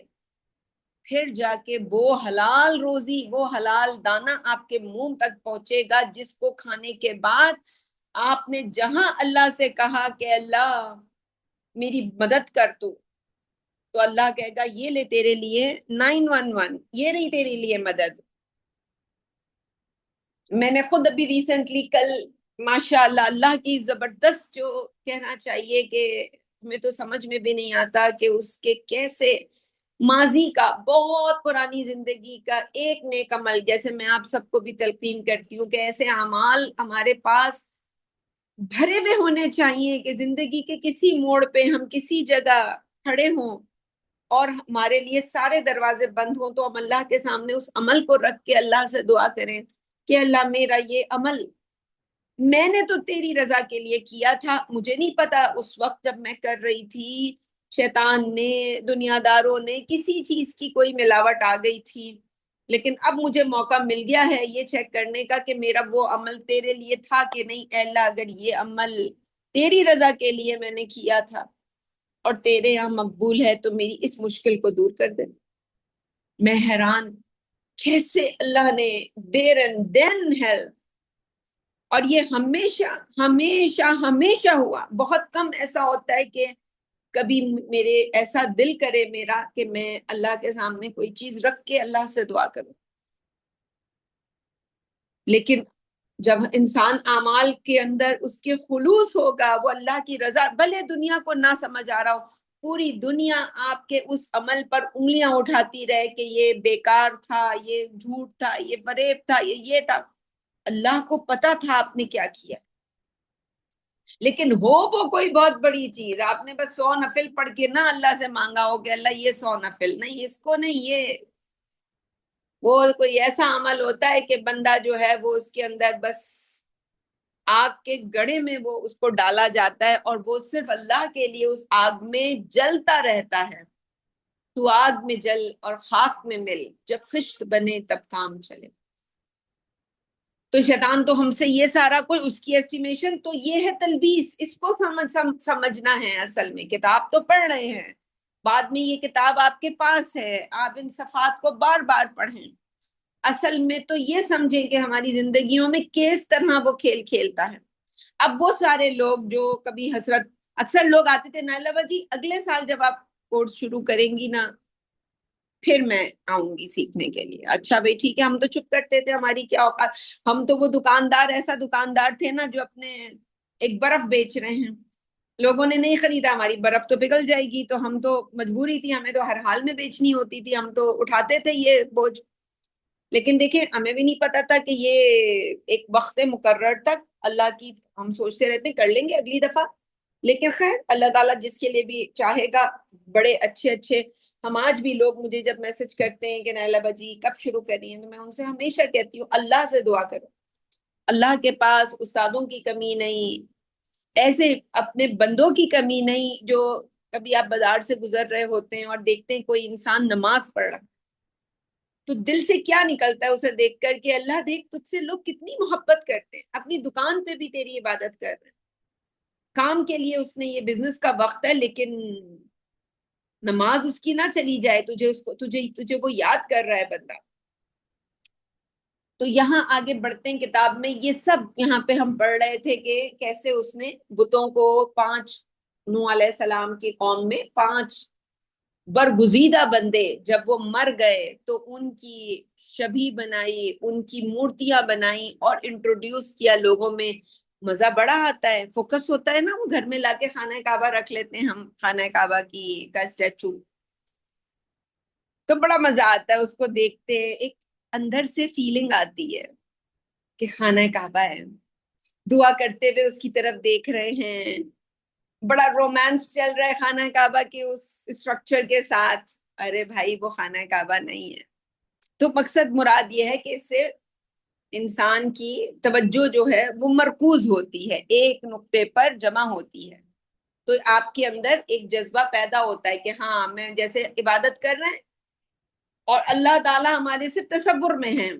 پھر جا کے وہ حلال روزی، وہ حلال دانہ آپ کے منہ تک پہنچے گا، جس کو کھانے کے بعد آپ نے جہاں اللہ سے کہا کہ اللہ میری مدد کر تو اللہ کہے گا یہ لے تیرے لیے 911، یہ رہی تیرے لیے مدد. میں نے خود ابھی ریسنٹلی کل، ماشاء اللہ، اللہ کی زبردست، جو کہنا چاہیے کہ ہمیں تو سمجھ میں بھی نہیں آتا کہ اس کے کیسے ماضی کا، بہت پرانی زندگی کا ایک نیک عمل، جیسے میں آپ سب کو بھی تلقین کرتی ہوں کہ ایسے اعمال ہمارے پاس بھرے ہوئے ہونے چاہیے کہ زندگی کے کسی موڑ پہ ہم کسی جگہ کھڑے ہوں اور ہمارے لیے سارے دروازے بند ہوں، تو ہم اللہ کے سامنے اس عمل کو رکھ کے اللہ سے دعا کریں کہ اللہ میرا یہ عمل میں نے تو تیری رضا کے لیے کیا تھا، مجھے نہیں پتا اس وقت جب میں کر رہی تھی شیطان نے، دنیا داروں نے، کسی چیز کی کوئی ملاوٹ آ گئی تھی، لیکن اب مجھے موقع مل گیا ہے یہ چیک کرنے کا کہ میرا وہ عمل تیرے لیے تھا کہ نہیں. اے اللہ اگر یہ عمل تیری رضا کے لیے میں نے کیا تھا اور تیرے یہاں مقبول ہے تو میری اس مشکل کو دور کر دے. میں حیران کیسے اللہ نے دیر اینڈ دین ہیلپ. اور یہ ہمیشہ ہمیشہ ہمیشہ ہوا. بہت کم ایسا ہوتا ہے کہ کبھی میرے ایسا دل کرے میرا کہ میں اللہ کے سامنے کوئی چیز رکھ کے اللہ سے دعا کروں. لیکن جب انسان اعمال کے اندر اس کے خلوص ہوگا، وہ اللہ کی رضا، بھلے دنیا کو نہ سمجھ آ رہا ہو، پوری دنیا آپ کے اس عمل پر انگلیاں اٹھاتی رہے کہ یہ بیکار تھا، یہ جھوٹ تھا، یہ فریب تھا، یہ تھا، اللہ کو پتا تھا آپ نے کیا کیا. لیکن وہ کوئی بہت بڑی چیز، آپ نے بس 100 نفل پڑھ کے نہ اللہ سے مانگا ہو کہ اللہ یہ 100 نفل نہیں، اس کو نہیں. یہ وہ کوئی ایسا عمل ہوتا ہے کہ بندہ جو ہے وہ اس کے اندر بس آگ کے گڑھے میں وہ اس کو ڈالا جاتا ہے، اور وہ صرف اللہ کے لیے اس آگ میں جلتا رہتا ہے. تو آگ میں جل اور خاک میں مل، جب خشت بنے تب کام چلے. تو شیطان تو ہم سے یہ سارا کوئی اس کی ایسٹیمیشن، تو یہ ہے تلبیس. اس کو سمجھنا ہے. اصل میں کتاب تو پڑھ رہے ہیں، بعد میں یہ کتاب آپ کے پاس ہے، آپ ان صفحات کو بار بار پڑھیں. اصل میں تو یہ سمجھیں کہ ہماری زندگیوں میں کس طرح وہ کھیل کھیلتا ہے. اب وہ سارے لوگ جو کبھی حسرت، اکثر لوگ آتے تھے نائلہ جی اگلے سال جب آپ کورس شروع کریں گی نا پھر میں آؤں گی سیکھنے کے لیے. اچھا بھائی ٹھیک ہے. ہم تو چپ کرتے تھے، ہماری کیا اوقات. ہم تو وہ دکاندار، ایسا دکاندار تھے نا جو اپنے ایک برف بیچ رہے ہیں، لوگوں نے نہیں خریدا، ہماری برف تو پگھل جائے گی، تو ہم تو مجبوری تھی، ہمیں تو ہر حال میں بیچنی ہوتی تھی، ہم تو اٹھاتے تھے یہ بوجھ۔ لیکن دیکھیں ہمیں بھی نہیں پتا تھا کہ یہ ایک وقت مقرر تک اللہ کی، ہم سوچتے رہتے کر لیں گے اگلی دفعہ، لیکن خیر اللہ تعالیٰ جس کے لیے بھی چاہے گا۔ بڑے اچھے اچھے، ہم آج بھی لوگ مجھے جب میسج کرتے ہیں کہ نائلہ باجی کب شروع کری ہیں، تو میں ان سے ہمیشہ کہتی ہوں اللہ سے دعا کرو، اللہ کے پاس استادوں کی کمی نہیں، ایسے اپنے بندوں کی کمی نہیں، جو کبھی آپ بازار سے گزر رہے ہوتے ہیں اور دیکھتے ہیں کوئی انسان نماز پڑھ رہا، تو دل سے کیا نکلتا ہے اسے دیکھ کر کہ اللہ دیکھ تجھ سے لوگ کتنی محبت کرتے ہیں، اپنی دکان پہ بھی تیری عبادت کر رہے ہیں، کام کے لیے اس نے، یہ بزنس کا وقت ہے لیکن نماز اس کی نہ چلی جائے، تجھے وہ یاد کر رہا ہے بندہ۔ تو یہاں آگے بڑھتے ہیں کتاب میں، یہ سب یہاں پہ ہم پڑھ رہے تھے کہ کیسے اس نے بتوں کو، 5 نوح علیہ السلام کی قوم میں 5 برگزیدہ بندے جب وہ مر گئے تو ان کی شبیہ بنائی، ان کی مورتیاں بنائی اور انٹروڈیوس کیا لوگوں میں۔ مزہ بڑا آتا ہے، فوکس ہوتا ہے نا، وہ گھر میں لا کے خانہ کعبہ رکھ لیتے ہیں ہم، خانہ کعبہ کا اسٹیچو، تو بڑا مزہ آتا ہے اس کو دیکھتے ہیں، ایک اندر سے فیلنگ آتی ہے کہ خانہ کعبہ ہے، دعا کرتے ہوئے اس کی طرف دیکھ رہے ہیں، بڑا رومانس چل رہا ہے خانہ کعبہ کے اس اسٹرکچر کے ساتھ۔ ارے بھائی وہ خانہ کعبہ نہیں ہے۔ تو مقصد مراد یہ ہے کہ اس سے انسان کی توجہ جو ہے وہ مرکوز ہوتی ہے، ایک نقطے پر جمع ہوتی ہے، تو آپ کے اندر ایک جذبہ پیدا ہوتا ہے کہ ہاں میں جیسے عبادت کر رہے ہیں اور اللہ تعالیٰ ہمارے صرف تصور میں ہیں،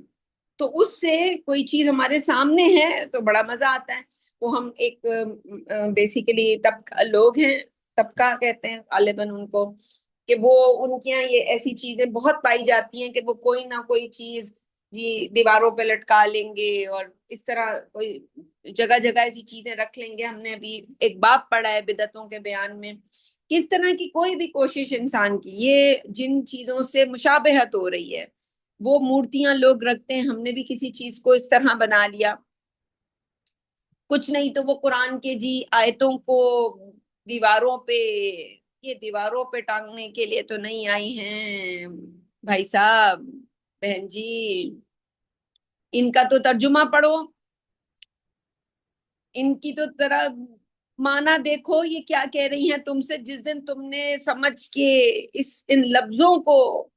تو اس سے کوئی چیز ہمارے سامنے ہے تو بڑا مزہ آتا ہے۔ وہ ہم ایک بیسیکلی لوگ ہیں، طبقہ کہتے ہیں غالباً ان کو، کہ وہ ان کے یہاں یہ ایسی چیزیں بہت پائی جاتی ہیں کہ وہ کوئی نہ کوئی چیز جی دیواروں پہ لٹکا لیں گے، اور اس طرح کوئی جگہ جگہ ایسی چیزیں رکھ لیں گے۔ ہم نے ابھی ایک باب پڑھا ہے بدعتوں کے بیان میں، کس طرح کی کوئی بھی کوشش انسان کی، یہ جن چیزوں سے مشابہت ہو رہی ہے، وہ مورتیاں لوگ رکھتے ہیں، ہم نے بھی کسی چیز کو اس طرح بنا لیا، کچھ نہیں تو وہ قرآن کے جی آیتوں کو دیواروں پہ، یہ دیواروں پہ ٹانگنے کے لیے تو نہیں آئی ہیں بھائی صاحب بہن جی، ان کا تو ترجمہ پڑھو، ان کی تو طرح معنی دیکھو یہ کیا کہہ رہی ہیں تم سے۔ جس دن تم نے سمجھ کے ان لفظوں کو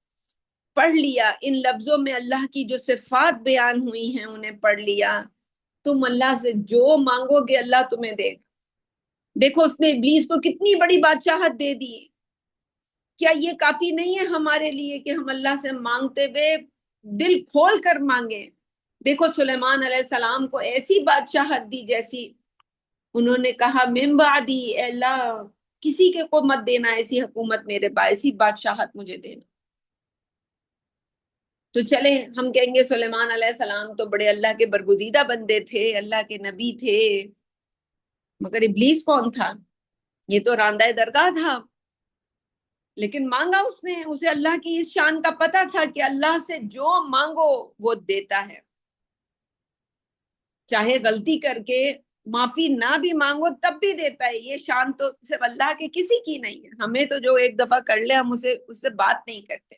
پڑھ لیا، ان لفظوں میں اللہ کی جو صفات بیان ہوئی ہیں انہیں پڑھ لیا، تم اللہ سے جو مانگو گے اللہ تمہیں دے گا۔ دیکھو اس نے ابلیس کو کتنی بڑی بادشاہت دے دی، کیا یہ کافی نہیں ہے ہمارے لیے کہ ہم اللہ سے مانگتے ہوئے دل کھول کر مانگیں؟ دیکھو سلیمان علیہ السلام کو ایسی بادشاہت دی جیسی انہوں نے کہا من بعدی، اے اللہ کسی کے کو مت دینا ایسی حکومت میرے پاس، ایسی بادشاہت مجھے دینا۔ تو چلیں ہم کہیں گے سلیمان علیہ السلام تو بڑے اللہ کے برگزیدہ بندے تھے، اللہ کے نبی تھے، مگر ابلیس کون تھا؟ یہ تو راندہ درگاہ تھا، لیکن مانگا اس نے، اسے اللہ کی اس شان کا پتہ تھا کہ اللہ سے جو مانگو وہ دیتا ہے، چاہے غلطی کر کے معافی نہ بھی مانگو تب بھی دیتا ہے، یہ شان تو صرف اللہ کے کسی کی نہیں ہے، ہمیں تو جو ایک دفعہ کر لے ہم اس سے بات نہیں کرتے۔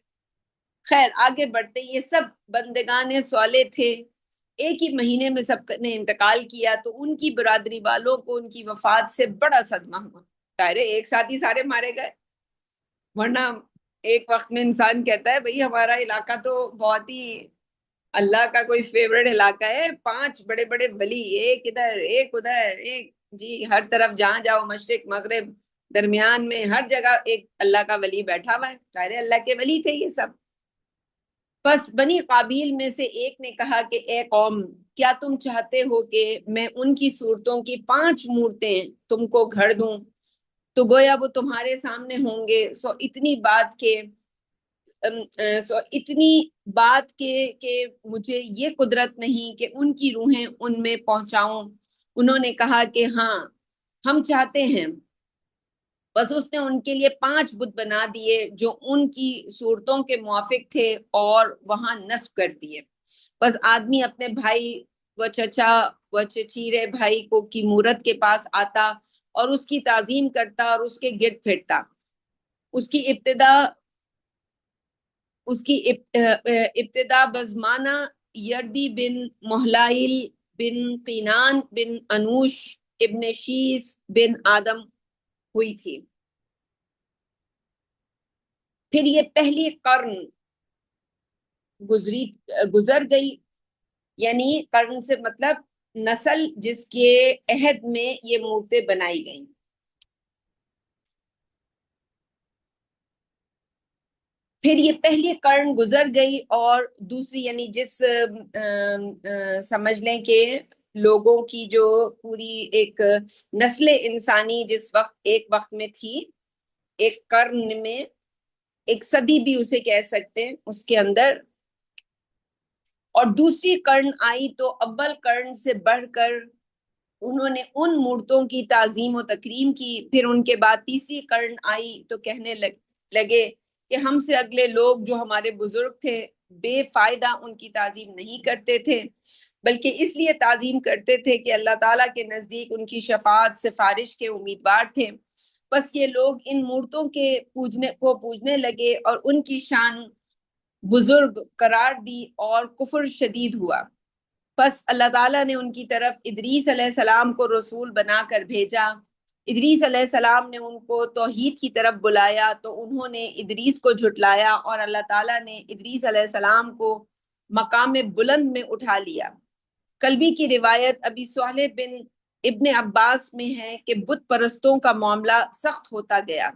خیر آگے بڑھتے، یہ سب بندگان صالح تھے، ایک ہی مہینے میں سب نے انتقال کیا، تو ان کی برادری والوں کو ان کی وفات سے بڑا صدمہ ہوا، ظاہر ایک ساتھ ہی سارے مارے گئے، ورنہ ایک وقت میں انسان کہتا ہے بھئی ہمارا علاقہ تو بہت ہی اللہ کا کوئی فیورٹ علاقہ ہے، 5 بڑے بڑے ولی، ایک ادھر ایک ادھر، ایک جی ہر طرف جہاں جاؤ مشرق مغرب درمیان میں ہر جگہ ایک اللہ کا ولی بیٹھا ہوا ہے، ظاہر اللہ کے ولی تھے یہ سب۔ بس بنی قابیل میں سے ایک نے کہا کہ اے قوم کیا تم چاہتے ہو کہ میں ان کی صورتوں کی 5 مورتیں تم کو گھڑ دوں؟ تو گویا وہ تمہارے سامنے ہوں گے، اتنی بات کہ مجھے یہ قدرت نہیں کہ ان کی روحیں ان میں پہنچاؤں۔ انہوں نے کہا کہ ہاں ہم چاہتے ہیں، بس اس نے ان کے لیے 5 بت بنا دیے جو ان کی صورتوں کے موافق تھے اور وہاں نصب کر دیے۔ بس آدمی اپنے بھائی و چچا و چچیرے بھائی کو کی مورت کے پاس آتا اور اس کی تعظیم کرتا اور اس کے گرد پھرتا. اس کی ابتدا بزمانہ یردی بن محلائل بن قینان بن انوش ابن شیس بن آدم ہوئی تھی. پھر یہ پہلی قرن گزر گئی، یعنی قرن سے مطلب نسل جس کے عہد میں یہ مورتیں بنائی گئیں. پھر یہ پہلی قرن گزر گئی اور دوسری، یعنی جس سمجھ لیں کہ لوگوں کی جو پوری ایک نسل انسانی جس وقت ایک وقت میں تھی، ایک قرن میں، ایک صدی بھی اسے کہہ سکتے ہیں اس کے اندر، اور دوسری قرن آئی تو اول قرن سے بڑھ کر انہوں نے ان مورتوں کی تعظیم و تکریم کی. پھر ان کے بعد تیسری قرن آئی تو کہنے لگے کہ ہم سے اگلے لوگ جو ہمارے بزرگ تھے بے فائدہ ان کی تعظیم نہیں کرتے تھے، بلکہ اس لیے تعظیم کرتے تھے کہ اللہ تعالیٰ کے نزدیک ان کی شفاعت سفارش کے امیدوار تھے. بس یہ لوگ ان مورتوں کے پوجنے لگے اور ان کی شان بزرگ قرار دی اور کفر شدید ہوا. پس اللہ تعالیٰ نے ان کی طرف ادریس علیہ السلام کو رسول بنا کر بھیجا. ادریس علیہ السلام نے ان کو توحید کی طرف بلایا تو انہوں نے ادریس کو جھٹلایا، اور اللہ تعالیٰ نے ادریس علیہ السلام کو مقام بلند میں اٹھا لیا. کلبی کی روایت ابی صالح بن ابن عباس میں ہے کہ بت پرستوں کا معاملہ سخت ہوتا گیا.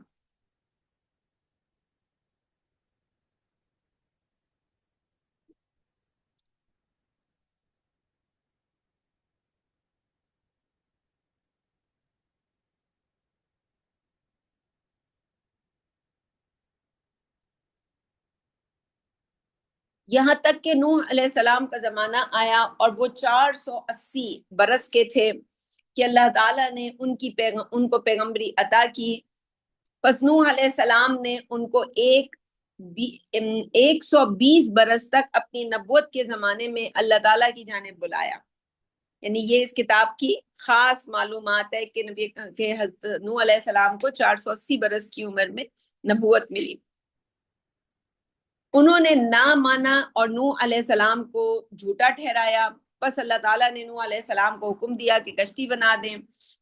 یہاں تک کہ نوح علیہ السلام کا زمانہ آیا اور وہ 480 برس کے تھے کہ اللہ تعالیٰ نے ان کو پیغمبری عطا کی. پس نوح علیہ السلام نے ان کو 120 برس تک اپنی نبوت کے زمانے میں اللہ تعالیٰ کی جانب بلایا. یعنی یہ اس کتاب کی خاص معلومات ہے کہ نوح علیہ السلام کو 480 برس کی عمر میں نبوت ملی. انہوں نے نہ مانا اور نوح علیہ السلام کو جھوٹا ٹھہرایا. پس اللہ تعالیٰ نے نوح علیہ السلام کو حکم دیا کہ کشتی بنا دیں.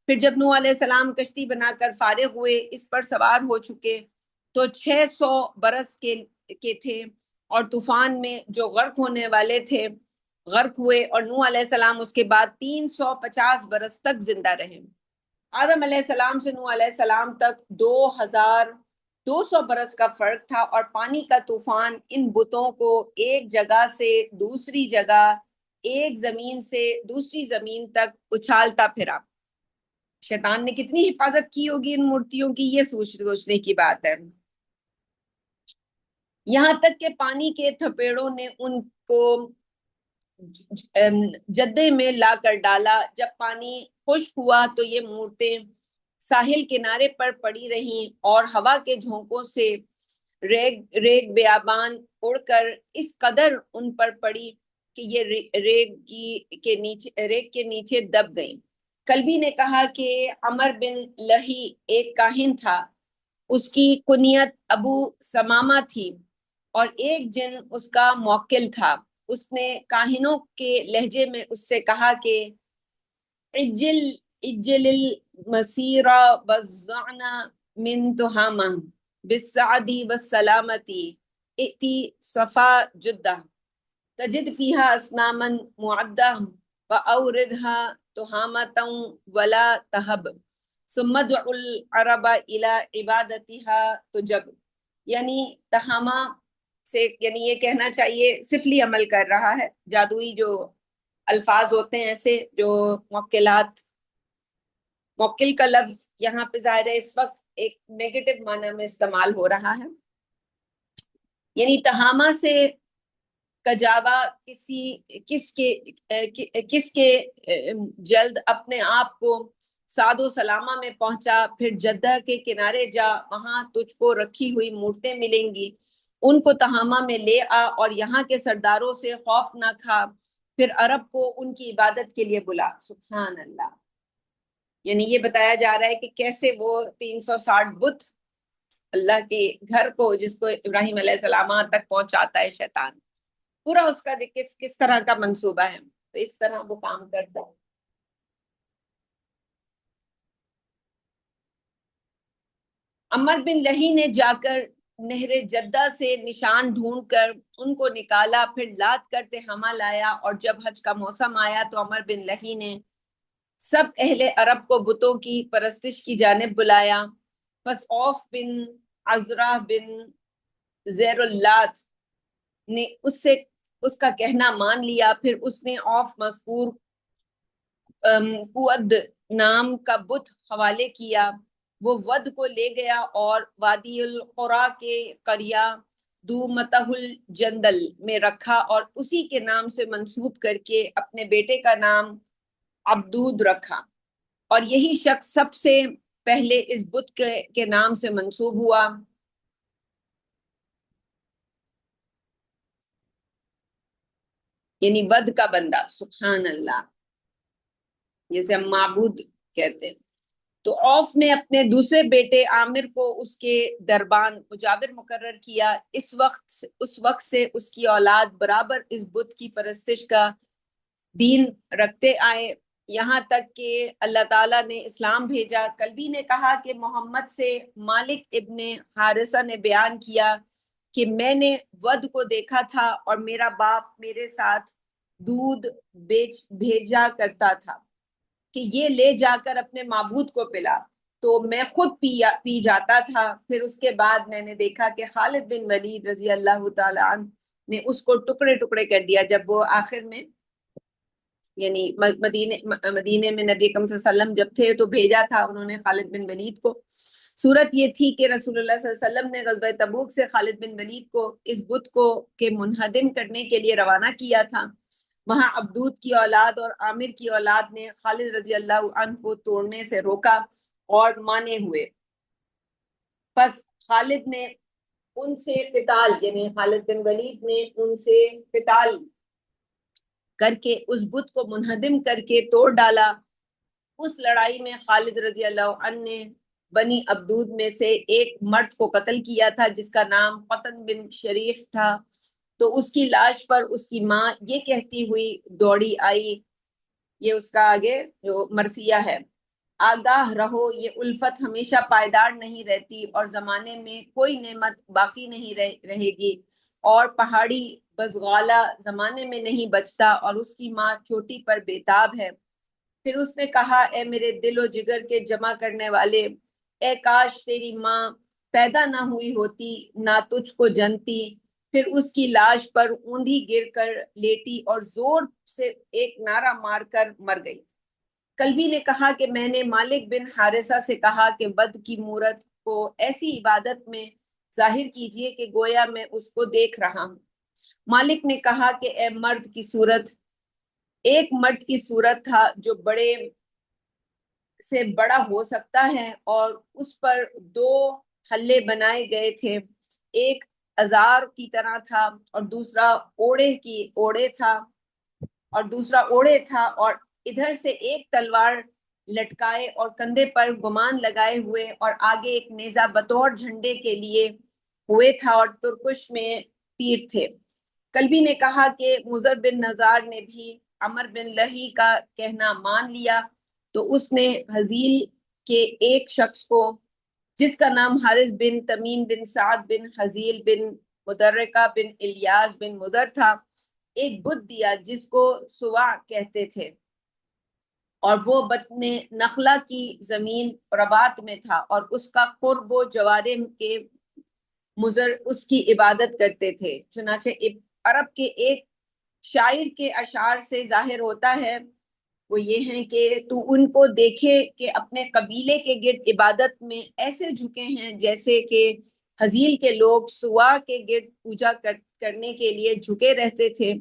پھر جب نوح علیہ السلام کشتی بنا کر فارغ ہوئے، اس پر سوار ہو چکے، تو 600 برس کے تھے اور طوفان میں جو غرق ہونے والے تھے غرق ہوئے، اور نوح علیہ السلام اس کے بعد 350 برس تک زندہ رہے. آدم علیہ السلام سے نوح علیہ السلام تک 2200 برس کا فرق تھا، اور پانی کا طوفان ان بتوں کو ایک جگہ سے دوسری جگہ، ایک زمین سے دوسری زمین تک اچھالتا پھرا. شیطان نے کتنی حفاظت کی ہوگی ان مورتیوں کی، یہ سوچنے کی بات ہے. یہاں تک کہ پانی کے تھپیڑوں نے ان کو جدے میں لا کر ڈالا. جب پانی خشک ہوا تو یہ مورتیں ساحل کنارے پر پڑی رہیں، اور ہوا کے جھونکوں سے ریگ بیابان اڑ کر اس قدر ان پر پڑی کہ یہ ریگ کے نیچے دب گئیں. کلبی نے کہا کہ عمر بن لہی ایک کاہن تھا، اس کی کنیت ابو سمامہ تھی، اور ایک جن اس کا موکل تھا. اس نے کاہنوں کے لہجے میں اس سے کہا کہ اجل المسیرہ وزعنا من تہامہ بالسعدی والسلامتی ائتی صفا جدہ تجد فیہا اسناما معدہ فاوردہا تہامتا ولا تہب ثم ادعو العرب الى عبادتہا تجب. یعنی تہامہ سے یعنی یہ کہنا چاہیے سفلی عمل کر رہا ہے، جادوئی جو الفاظ ہوتے ہیں ایسے جو موکل کا لفظ یہاں پہ ظاہر ہے اس وقت ایک نیگیٹو معنی میں استعمال ہو رہا ہے. یعنی تہامہ سے کجاوا کس کے جلد اپنے آپ کو سعد و سلامہ میں پہنچا، پھر جدہ کے کنارے جا، وہاں تجھ کو رکھی ہوئی مورتیں ملیں گی، ان کو تہامہ میں لے آ اور یہاں کے سرداروں سے خوف نہ کھا، پھر عرب کو ان کی عبادت کے لیے بلا. سبحان اللہ. یعنی یہ بتایا جا رہا ہے کہ کیسے وہ 360 بت اللہ کے گھر کو، جس کو ابراہیم علیہ السلام تک پہنچاتا ہے شیطان، پورا اس کا کس طرح کا منصوبہ ہے، تو اس طرح وہ کام کرتا ہے۔ عمر بن لہی نے جا کر نہر جدہ سے نشان ڈھونڈ کر ان کو نکالا، پھر لاد کر تہامہ لایا، اور جب حج کا موسم آیا تو عمر بن لہی نے سب اہل عرب کو بتوں کی پرستش کی جانب بلایا۔ پس اوف بن عزرہ بن زیر اللات نے اس کا کہنا مان لیا، پھر اس نے اوف مذکور قود نام کا بت حوالے کیا، وہ ود کو لے گیا اور وادی القرا کے قریہ دومتہ الجندل میں رکھا، اور اسی کے نام سے منسوب کر کے اپنے بیٹے کا نام عبدود رکھا، اور یہی شخص سب سے پہلے اس بت کے نام سے منسوب ہوا۔ یعنی ود کا بندہ، سبحان اللہ، جیسے ہم معبود کہتے ہیں۔ تو اوف نے اپنے دوسرے بیٹے عامر کو اس کے دربان مجاور مقرر کیا۔ اس وقت سے اس کی اولاد برابر اس بت کی پرستش کا دین رکھتے آئے، یہاں تک کہ اللہ تعالیٰ نے اسلام بھیجا۔ کلبی نے کہا کہ محمد سے مالک ابن حارثہ نے بیان کیا کہ میں نے ود کو دیکھا تھا اور میرا باپ میرے ساتھ دودھ بھیجا کرتا تھا کہ یہ لے جا کر اپنے معبود کو پلا، تو میں خود پی جاتا تھا۔ پھر اس کے بعد میں نے دیکھا کہ خالد بن ولید رضی اللہ تعالیٰ عنہ نے اس کو ٹکڑے ٹکڑے کر دیا، جب وہ آخر میں یعنی مدینے میں نبی اکرم صلی اللہ علیہ وسلم جب تھے تو بھیجا تھا انہوں نے خالد بن ولید کو۔ صورت یہ تھی کہ رسول اللہ صلی اللہ علیہ وسلم نے غزوہ تبوک سے خالد بن ولید کو اس بت کو کے منہدم کرنے کے لیے روانہ کیا تھا۔ وہاں عبدود کی اولاد اور عامر کی اولاد نے خالد رضی اللہ عنہ کو توڑنے سے روکا اور مانے ہوئے۔ پس خالد نے ان سے قتال، یعنی خالد بن ولید نے ان سے قتال کر کے اس بت کو منہدم کر کے توڑ ڈالا۔ اس لڑائی میں خالد رضی اللہ عنہ نے بنی عبدود میں سے ایک مرد کو قتل کیا تھا جس کا نام قطن بن شریف تھا، تو اس کی لاش پر اس کی ماں یہ کہتی ہوئی دوڑی آئی، یہ اس کا آگے جو مرثیہ ہے، آگاہ رہو یہ الفت ہمیشہ پائیدار نہیں رہتی اور زمانے میں کوئی نعمت باقی نہیں رہے گی، اور پہاڑی بزغالہ زمانے میں نہیں بچتا، اور اس کی ماں چوٹی پر بےتاب ہے۔ پھر اس نے کہا، اے میرے دل و جگر کے جمع کرنے والے، اے کاش تیری ماں پیدا نہ ہوئی ہوتی، نہ تجھ کو جنتی۔ پھر اس کی لاش پر اوندھی گر کر لیٹی اور زور سے ایک نعرہ مار کر مر گئی۔ کلبی نے کہا کہ میں نے مالک بن حارثہ سے کہا کہ بد کی مورت کو ایسی عبادت میں ظاہر کیجئے کہ گویا میں اس کو دیکھ رہا ہوں۔ مالک نے کہا کہ اے مرد کی صورت، ایک مرد کی صورت تھا جو بڑے سے بڑا ہو سکتا ہے، اور اس پر دو حلے بنائے گئے تھے، ایک ازار کی طرح تھا اور دوسرا اوڑے تھا، اور ادھر سے ایک تلوار لٹکائے اور کندھے پر گمان لگائے ہوئے، اور آگے ایک نیزہ بطور جھنڈے کے لیے ہوئے تھا، اور ترکش میں تیر تھے۔ کلبی نے کہا کہ مضر بن نزار نے بھی عمر بن لہی کا کہنا مان لیا، تو اس نے حزیل کے ایک شخص کو جس کا نام حارث بن تمیم بن سعد بن حزیل بن مدرکہ بن الیاس بن مدر تھا، ایک بت دیا جس کو سوا کہتے تھے، اور وہ بطن نخلا کی زمین رباط میں تھا، اور اس کا قرب و جوارم کے مضر اس کی عبادت کرتے تھے۔ چنانچہ عرب کے ایک شاعر کے اشعار سے ظاہر ہوتا ہے، وہ یہ ہیں کہ تو ان کو دیکھے کہ اپنے قبیلے کے گرد عبادت میں ایسے جھکے ہیں جیسے کہ حزیل کے لوگ سوا کے گرد پوجا کرنے کے لیے جھکے رہتے تھے۔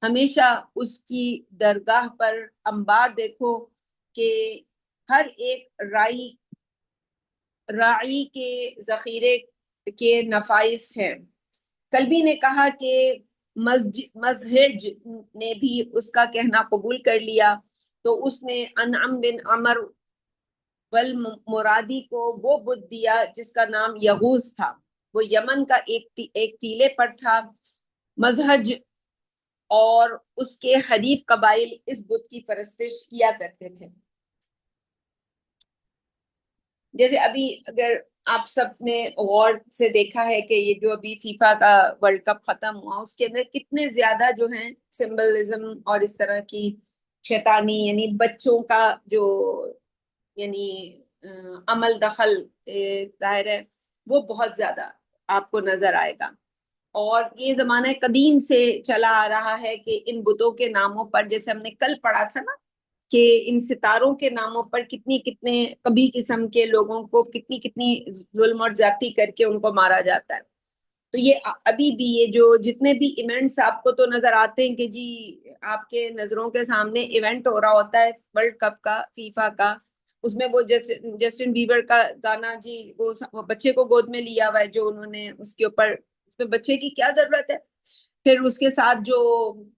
ہمیشہ اس کی درگاہ پر انبار دیکھو کہ ہر ایک راعی کے ذخیرے کے نفائس ہیں۔ کلبی نے کہا کہ مزہج نے بھی اس کا کہنا قبول کر لیا، تو اس نے انعم بن عمر مرادی کو وہ بت دیا جس کا نام یغوث تھا، وہ یمن کا ایک ٹیلے پر تھا۔ مزہج اور اس کے حریف قبائل اس بت کی پرستش کیا کرتے تھے۔ جیسے ابھی اگر آپ سب نے غور سے دیکھا ہے کہ یہ جو ابھی فیفا کا ورلڈ کپ ختم ہوا، اس کے اندر کتنے زیادہ جو ہیں سمبلزم اور اس طرح کی شیطانی، یعنی بچوں کا جو یعنی عمل دخل ظاہر ہے وہ بہت زیادہ آپ کو نظر آئے گا۔ اور یہ زمانہ قدیم سے چلا آ رہا ہے کہ ان بتوں کے ناموں پر، جیسے ہم نے کل پڑھا تھا نا کہ ان ستاروں کے ناموں پر کتنے کبھی قسم کے لوگوں کو کتنی ظلم اور زیادتی کر کے ان کو مارا جاتا ہے۔ تو یہ ابھی بھی یہ جو جتنے بھی ایونٹس آپ کو تو نظر آتے ہیں کہ جی آپ کے نظروں کے سامنے ایونٹ ہو رہا ہوتا ہے ورلڈ کپ کا، فیفا کا، اس میں وہ جسٹن بیبر کا گانا، جی وہ بچے کو گود میں لیا ہوا ہے جو انہوں نے اس کے اوپر، اس میں بچے کی کیا ضرورت ہے۔ پھر اس کے ساتھ جو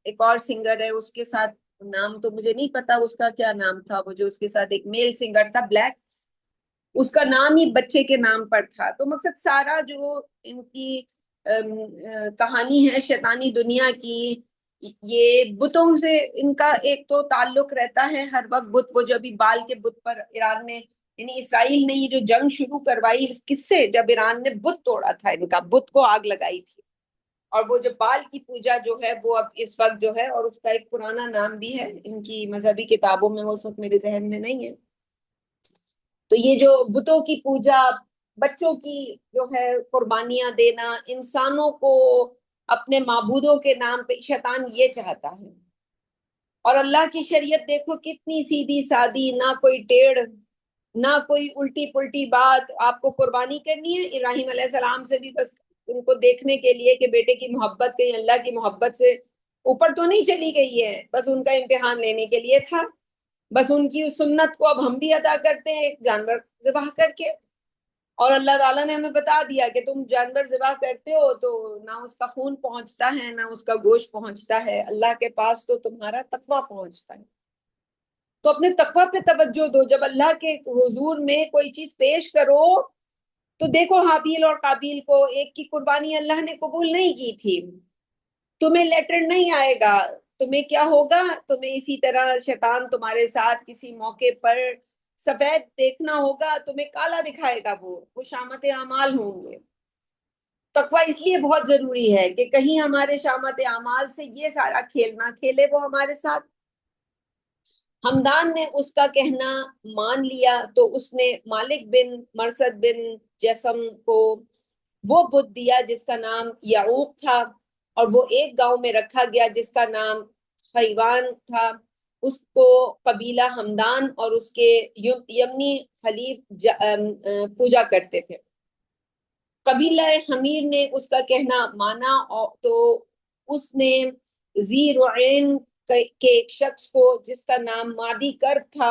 ایک اور سنگر ہے، اس کے ساتھ نام تو مجھے نہیں پتا اس کا کیا نام تھا، وہ جو اس کے ساتھ ایک میل سنگر تھا بلیک، اس کا نام ہی بچے کے نام پر تھا۔ تو مقصد سارا جو ان کی کہانی ہے شیطانی دنیا کی، یہ بتوں سے ان کا ایک تو تعلق رہتا ہے ہر وقت۔ بت، وہ جو ابھی بال کے بت پر ایران نے، یعنی اسرائیل نے یہ جو جنگ شروع کروائی کس سے، جب ایران نے بت توڑا تھا، ان کا بت کو آگ لگائی تھی۔ اور وہ جو بال کی پوجا جو ہے وہ اب اس وقت جو ہے، اور اس کا ایک پرانا نام بھی ہے ان کی مذہبی کتابوں میں، وہ اس وقت میرے ذہن میں نہیں ہے۔ تو یہ جو بتوں کی پوجا، بچوں کی جو ہے قربانیاں دینا، انسانوں کو اپنے معبودوں کے نام پہ، شیطان یہ چاہتا ہے۔ اور اللہ کی شریعت دیکھو کتنی سیدھی سادی، نہ کوئی ٹیڑھ، نہ کوئی الٹی پلٹی بات۔ آپ کو قربانی کرنی ہے، ابراہیم علیہ السلام سے بھی بس ان کو دیکھنے کے لیے کہ بیٹے کی محبت کہیں اللہ کی محبت سے اوپر تو نہیں چلی گئی ہے، بس ان کا امتحان لینے کے لیے تھا۔ بس ان کی اس سنت کو اب ہم بھی ادا کرتے ہیں ایک جانور ذبح کر کے۔ اور اللہ تعالیٰ نے ہمیں بتا دیا کہ تم جانور ذبح کرتے ہو تو نہ اس کا خون پہنچتا ہے نہ اس کا گوشت پہنچتا ہے، اللہ کے پاس تو تمہارا تقویٰ پہنچتا ہے۔ تو اپنے تقویٰ پہ توجہ دو۔ جب اللہ کے حضور میں کوئی چیز پیش کرو تو دیکھو حابیل اور قابیل کو، ایک کی قربانی اللہ نے قبول نہیں کی تھی، تمہیں لیٹر نہیں آئے گا، تمہیں کیا ہوگا، تمہیں اسی طرح شیطان تمہارے ساتھ کسی موقع پر سفید دیکھنا ہوگا، تمہیں کالا دکھائے گا، وہ شامت اعمال ہوں گے۔ تقویٰ اس لیے بہت ضروری ہے کہ کہیں ہمارے شامت اعمال سے یہ سارا کھیل نہ کھیلے وہ ہمارے ساتھ۔ حمدان نے اس کا کہنا مان لیا تو اس نے مالک بن مرثد بن جسم کو وہ بت دیا جس کا نام یعوق تھا، اور وہ ایک گاؤں میں رکھا گیا جس کا نام خیوان تھا۔ اس کو قبیلہ حمدان اور اس کے یمنی حلیف پوجا کرتے تھے۔ قبیلہ حمیر نے اس کا کہنا مانا تو اس نے ذی رعین کے ایک شخص کو جس کا نام مادی کرب تھا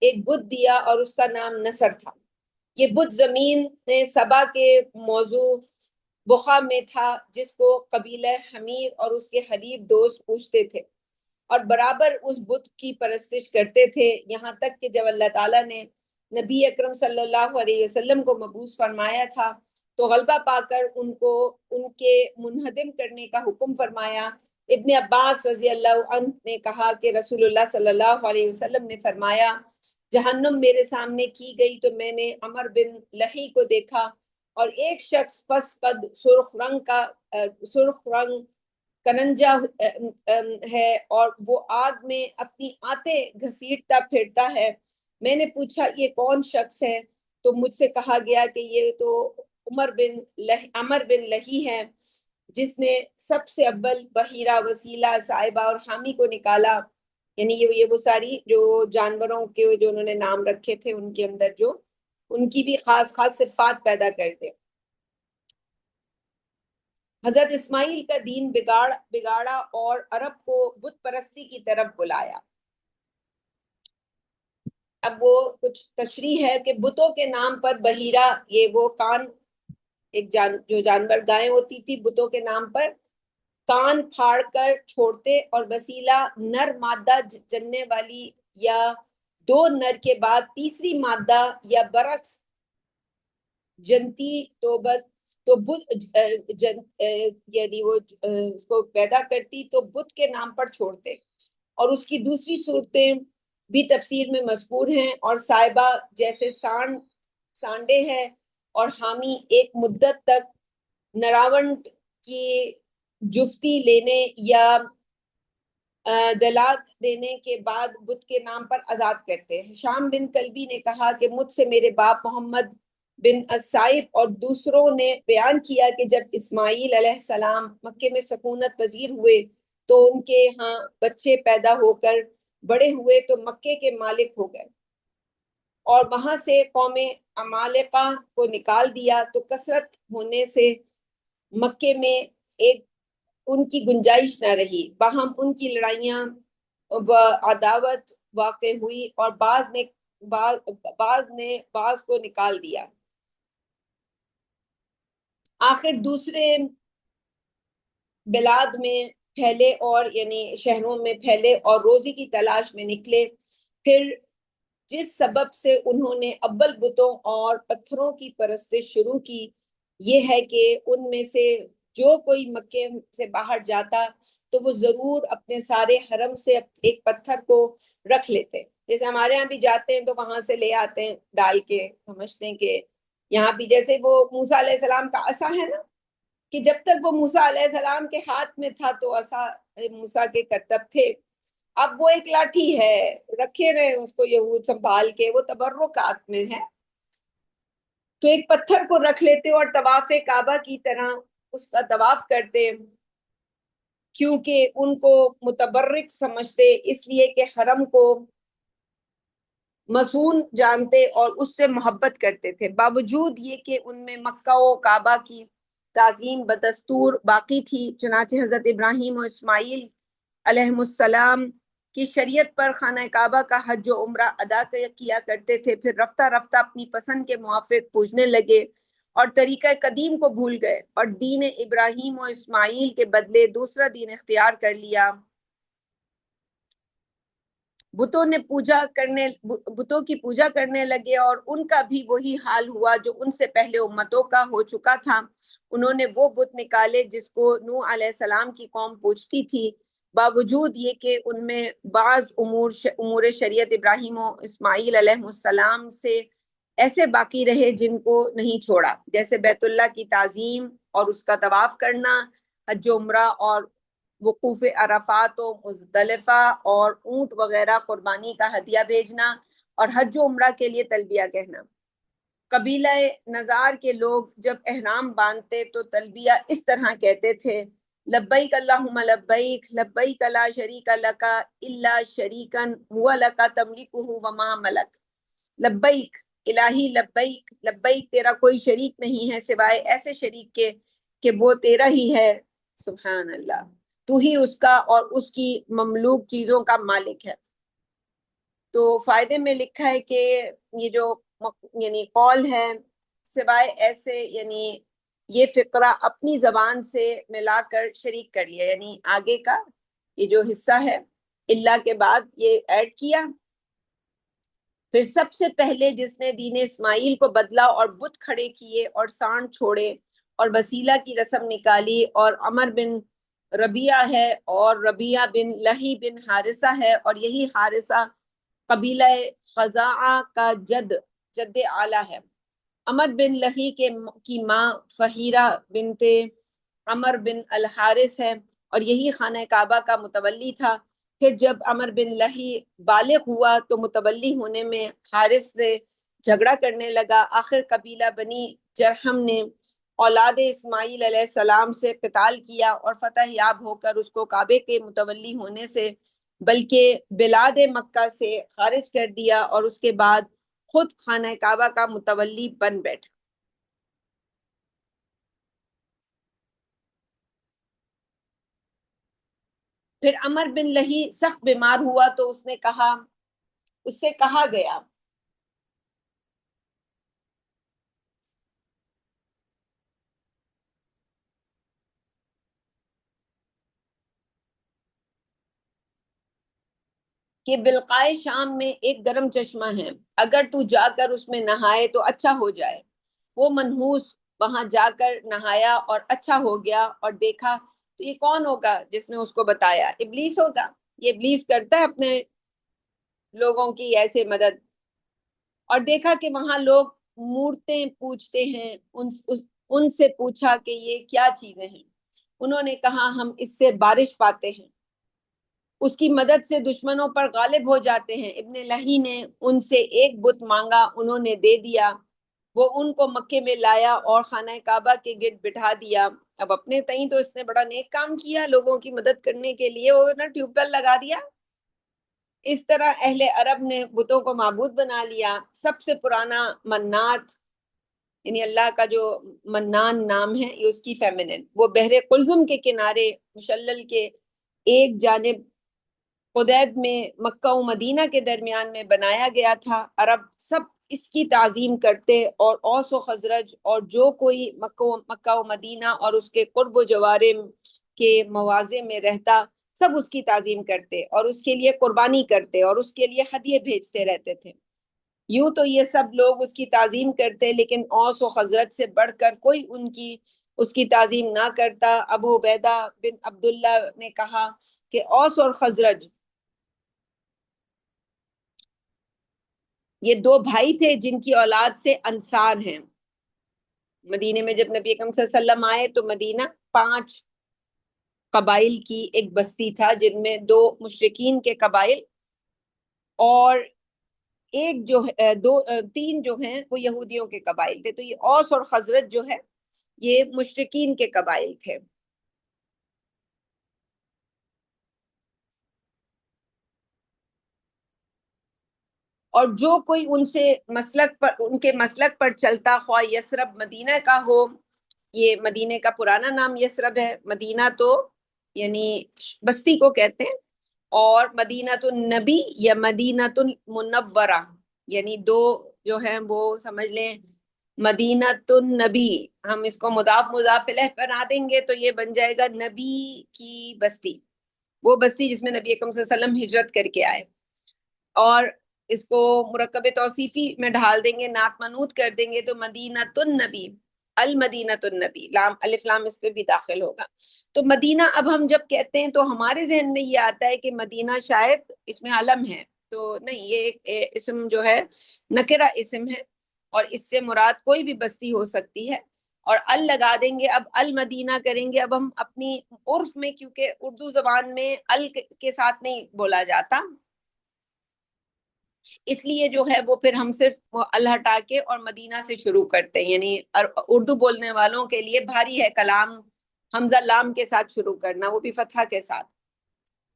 ایک بت دیا اور اس کا نام نصر تھا۔ یہ بت زمین سبا کے موضوع بخا میں تھا جس کو قبیلہ حمیر اور اس کے حلیف دوست پوچھتے تھے اور برابر اس بت کی پرستش کرتے تھے، یہاں تک کہ جب اللہ تعالیٰ نے نبی اکرم صلی اللہ علیہ وسلم کو مبعوث فرمایا تھا تو غلبہ پا کر ان کو ان کے منہدم کرنے کا حکم فرمایا۔ ابن عباس رضی اللہ عنہ نے کہا کہ رسول اللہ صلی اللہ علیہ وسلم نے فرمایا جہنم میرے سامنے کی گئی تو میں نے عمر بن لہی کو دیکھا اور ایک شخص پس قد سرخ رنگ کننجا ہے اور وہ آگ میں اپنی آتے گھسیٹتا پھرتا ہے۔ میں نے پوچھا یہ کون شخص ہے تو مجھ سے کہا گیا کہ یہ تو عمر بن لہی ہے جس نے سب سے اول بحیرہ وسیلہ صاحبہ اور حامی کو نکالا، یعنی یہ وہ ساری جو جانوروں کے جو انہوں نے نام رکھے تھے ان کے اندر جو ان کی بھی خاص خاص صفات پیدا کرتے۔ حضرت اسماعیل کا دین بگاڑا اور عرب کو بت پرستی کی طرف بلایا۔ اب وہ کچھ تشریح ہے کہ بتوں کے نام پر بحیرہ، یہ وہ کان، ایک جو جانور گائیں ہوتی تھی بتوں کے نام پر کان پھاڑ کر چھوڑتے، اور وسیلہ نر مادہ جننے والی یا دو نر کے بعد تیسری مادہ یا برعکس جنتی تو یعنی وہ اس کو پیدا کرتی تو بت کے نام پر چھوڑتے، اور اس کی دوسری صورتیں بھی تفسیر میں مذکور ہیں، اور صاحبہ جیسے سانڈے ہے، اور حامی ایک مدت تک نراونٹ کی جفتی لینے یا دلات دینے کے بعد بت کے نام پر آزاد کرتے ہیں۔ شام بن کلبی نے کہا کہ مجھ سے میرے باپ محمد بن السائب اور دوسروں نے بیان کیا کہ جب اسماعیل علیہ السلام مکے میں سکونت پذیر ہوئے تو ان کے ہاں بچے پیدا ہو کر بڑے ہوئے تو مکے کے مالک ہو گئے، اور وہاں سے قوم عمالقہ کو نکال دیا تو کثرت ہونے سے مکے میں ایک ان کی گنجائش نہ رہی، باہم ان کی لڑائیاں و عداوت واقع ہوئی، اور بعض نے بعض کو نکال دیا۔ آخر دوسرے بلاد میں پھیلے، اور یعنی شہروں میں پھیلے اور روزی کی تلاش میں نکلے۔ پھر جس سبب سے انہوں نے اول بتوں اور پتھروں کی پرستش شروع کی یہ ہے کہ ان میں سے جو کوئی مکے سے باہر جاتا تو وہ ضرور اپنے سارے حرم سے ایک پتھر کو رکھ لیتے، جیسے ہمارے ہاں بھی جاتے ہیں تو وہاں سے لے آتے ہیں ڈال کے، سمجھتے ہیں کہ یہاں بھی جیسے وہ موسیٰ علیہ السلام کا عصا ہے نا، کہ جب تک وہ موسیٰ علیہ السلام کے ہاتھ میں تھا تو عصا موسیٰ کے کرتب تھے، اب وہ ایک لاٹھی ہے، رکھے رہے اس کو یہود سنبھال کے، وہ تبرکات میں ہے، تو ایک پتھر کو رکھ لیتے اور طواف کعبہ کی طرح اس کا طواف کرتے، کیونکہ ان کو متبرک سمجھتے، اس لیے کہ حرم کو مصون جانتے اور اس سے محبت کرتے تھے، باوجود یہ کہ ان میں مکہ و کعبہ کی تعظیم بدستور باقی تھی۔ چنانچہ حضرت ابراہیم و اسماعیل علیہ السلام کی شریعت پر خانہ کعبہ کا حج و عمرہ ادا کیا کرتے تھے، پھر رفتہ رفتہ اپنی پسند کے موافق پوجنے لگے اور طریقہ قدیم کو بھول گئے اور دین ابراہیم و اسماعیل کے بدلے دوسرا دین اختیار کر لیا۔ بتوں کی پوجا کرنے لگے، اور ان کا بھی وہی حال ہوا جو ان سے پہلے امتوں کا ہو چکا تھا۔ انہوں نے وہ بت نکالے جس کو نوح علیہ السلام کی قوم پوجتی تھی، باوجود یہ کہ ان میں بعض امور شریعت ابراہیم و اسماعیل علیہ السلام سے ایسے باقی رہے جن کو نہیں چھوڑا، جیسے بیت اللہ کی تعظیم اور اس کا طواف کرنا، حج و عمرہ اور وقوف عرفات و مزدلفہ اور اونٹ وغیرہ قربانی کا ہدیہ بھیجنا، اور حج و عمرہ کے لیے تلبیہ کہنا۔ قبیلہ نزار کے لوگ جب احرام باندھتے تو تلبیہ اس طرح کہتے تھے: لبیک اللہم لبیک، لبیک لا شریک لک الا شریکا هو لک تملکہ وما ملک، لبیک الہی لبیک، لبیک تیرا کوئی شریک نہیں ہے سوائے ایسے شریک کے کہ وہ تیرا ہی ہے، سبحان اللہ، تو ہی اس کا اور اس کی مملوک چیزوں کا مالک ہے۔ تو فائدے میں لکھا ہے کہ یہ جو یعنی قول ہے، سوائے ایسے یعنی یہ فقرہ اپنی زبان سے ملا کر شریک کر لیا، یعنی آگے کا یہ جو حصہ ہے اللہ کے بعد یہ ایڈ کیا۔ پھر سب سے پہلے جس نے دین اسماعیل کو بدلا اور بت کھڑے کیے اور سانڈ چھوڑے اور وسیلہ کی رسم نکالی، اور عمر بن ربیعہ ہے، اور ربیعہ بن لہی بن حارثہ ہے، اور یہی حارثہ قبیلہ خزاعہ کا جد اعلیٰ ہے۔ عمر بن لہی کی ماں فہیرہ بنت عمر بن الحارث ہے، اور یہی خانہ کعبہ کا متولی تھا۔ پھر جب عمر بن لہی بالغ ہوا تو متولی ہونے میں حارث سے جھگڑا کرنے لگا، آخر قبیلہ بنی جرہم نے اولاد اسماعیل علیہ السلام سے قتال کیا اور فتح یاب ہو کر اس کو کعبے کے متولی ہونے سے بلکہ بلاد مکہ سے خارج کر دیا، اور اس کے بعد خود خانہ کعبہ کا متولی بن بیٹھا۔ پھر عمر بن لہی سخت بیمار ہوا تو اس سے کہا گیا کہ بلقائے شام میں ایک گرم چشمہ ہے، اگر تو جا کر اس میں نہائے تو اچھا ہو جائے۔ وہ منحوس وہاں جا کر نہایا اور اچھا ہو گیا، اور دیکھا تو یہ کون ہوگا جس نے اس کو بتایا؟ ابلیس ہوگا۔ یہ ابلیس کرتا ہے اپنے لوگوں کی ایسے مدد۔ اور دیکھا کہ وہاں لوگ مورتیں پوجتے ہیں، ان سے پوچھا کہ یہ کیا چیزیں ہیں؟ انہوں نے کہا ہم اس سے بارش پاتے ہیں، اس کی مدد سے دشمنوں پر غالب ہو جاتے ہیں۔ ابن لہی نے ان سے ایک بت مانگا، انہوں نے دے دیا۔ وہ ان کو مکے میں لایا اور خانہ کعبہ کے گرد بٹھا دیا۔ اب اپنے تئیں تو اس نے بڑا نیک کام کیا، لوگوں کی مدد کرنے کے لیے وہ نا ٹیوب ویل لگا دیا۔ اس طرح اہل عرب نے بتوں کو معبود بنا لیا۔ سب سے پرانا منات، یعنی اللہ کا جو منان نام ہے، یہ اس کی فیمنن، وہ بحر قلزم کے کنارے مشلل کے ایک جانب قدید میں مکہ و مدینہ کے درمیان میں بنایا گیا تھا۔ عرب سب اس کی تعظیم کرتے، اور اوس و خزرج اور جو کوئی مکہ و مدینہ اور اس کے قرب و جوارے کے مواضع میں رہتا، سب اس کی تعظیم کرتے اور اس کے لیے قربانی کرتے اور اس کے لیے ہدیے بھیجتے رہتے تھے۔ یوں تو یہ سب لوگ اس کی تعظیم کرتے، لیکن اوس و خزرج سے بڑھ کر کوئی اس کی تعظیم نہ کرتا۔ ابو عبیدہ بن عبداللہ نے کہا کہ اوس اور خزرج یہ دو بھائی تھے جن کی اولاد سے انصار ہیں۔ مدینے میں جب نبی اکرم صلی اللہ علیہ وسلم آئے تو مدینہ 5 قبائل کی ایک بستی تھا، جن میں 2 مشرکین کے قبائل اور ایک جو 3 جو ہیں وہ یہودیوں کے قبائل تھے۔ تو یہ اوس اور خزرج جو ہے یہ مشرکین کے قبائل تھے۔ اور جو کوئی ان کے مسلک پر چلتا، خواہ یثرب مدینہ کا ہو، یہ مدینہ کا پرانا نام یثرب ہے، مدینہ تو یعنی بستی کو کہتے ہیں، اور مدینہ النبی یا مدینہ المنورہ، یعنی 2 جو ہیں وہ سمجھ لیں مدینہ النبی، ہم اس کو مضاف مضاف الیہ بنا دیں گے تو یہ بن جائے گا نبی کی بستی، وہ بستی جس میں نبی اکرم صلی اللہ علیہ وسلم ہجرت کر کے آئے۔ اور اس کو مرکب توصیفی میں ڈھال دیں گے، نات منوط کر دیں گے تو مدینہ النبی، المدینہ النبی، لام الف لام اس پہ بھی داخل ہوگا۔ تو مدینہ اب ہم جب کہتے ہیں تو ہمارے ذہن میں یہ آتا ہے کہ مدینہ شاید اس میں علم ہے، تو نہیں، یہ ایک اسم جو ہے نکرہ اسم ہے، اور اس سے مراد کوئی بھی بستی ہو سکتی ہے، اور ال لگا دیں گے۔ اب المدینہ کریں گے، اب ہم اپنی عرف میں، کیونکہ اردو زبان میں ال کے ساتھ نہیں بولا جاتا، اس لیے جو ہے وہ پھر ہم صرف وہ ال ہٹا کے اور مدینہ سے شروع کرتے ہیں، یعنی اردو بولنے والوں کے لیے بھاری ہے کلام حمزہ لام کے ساتھ شروع کرنا، وہ بھی فتحہ کے ساتھ۔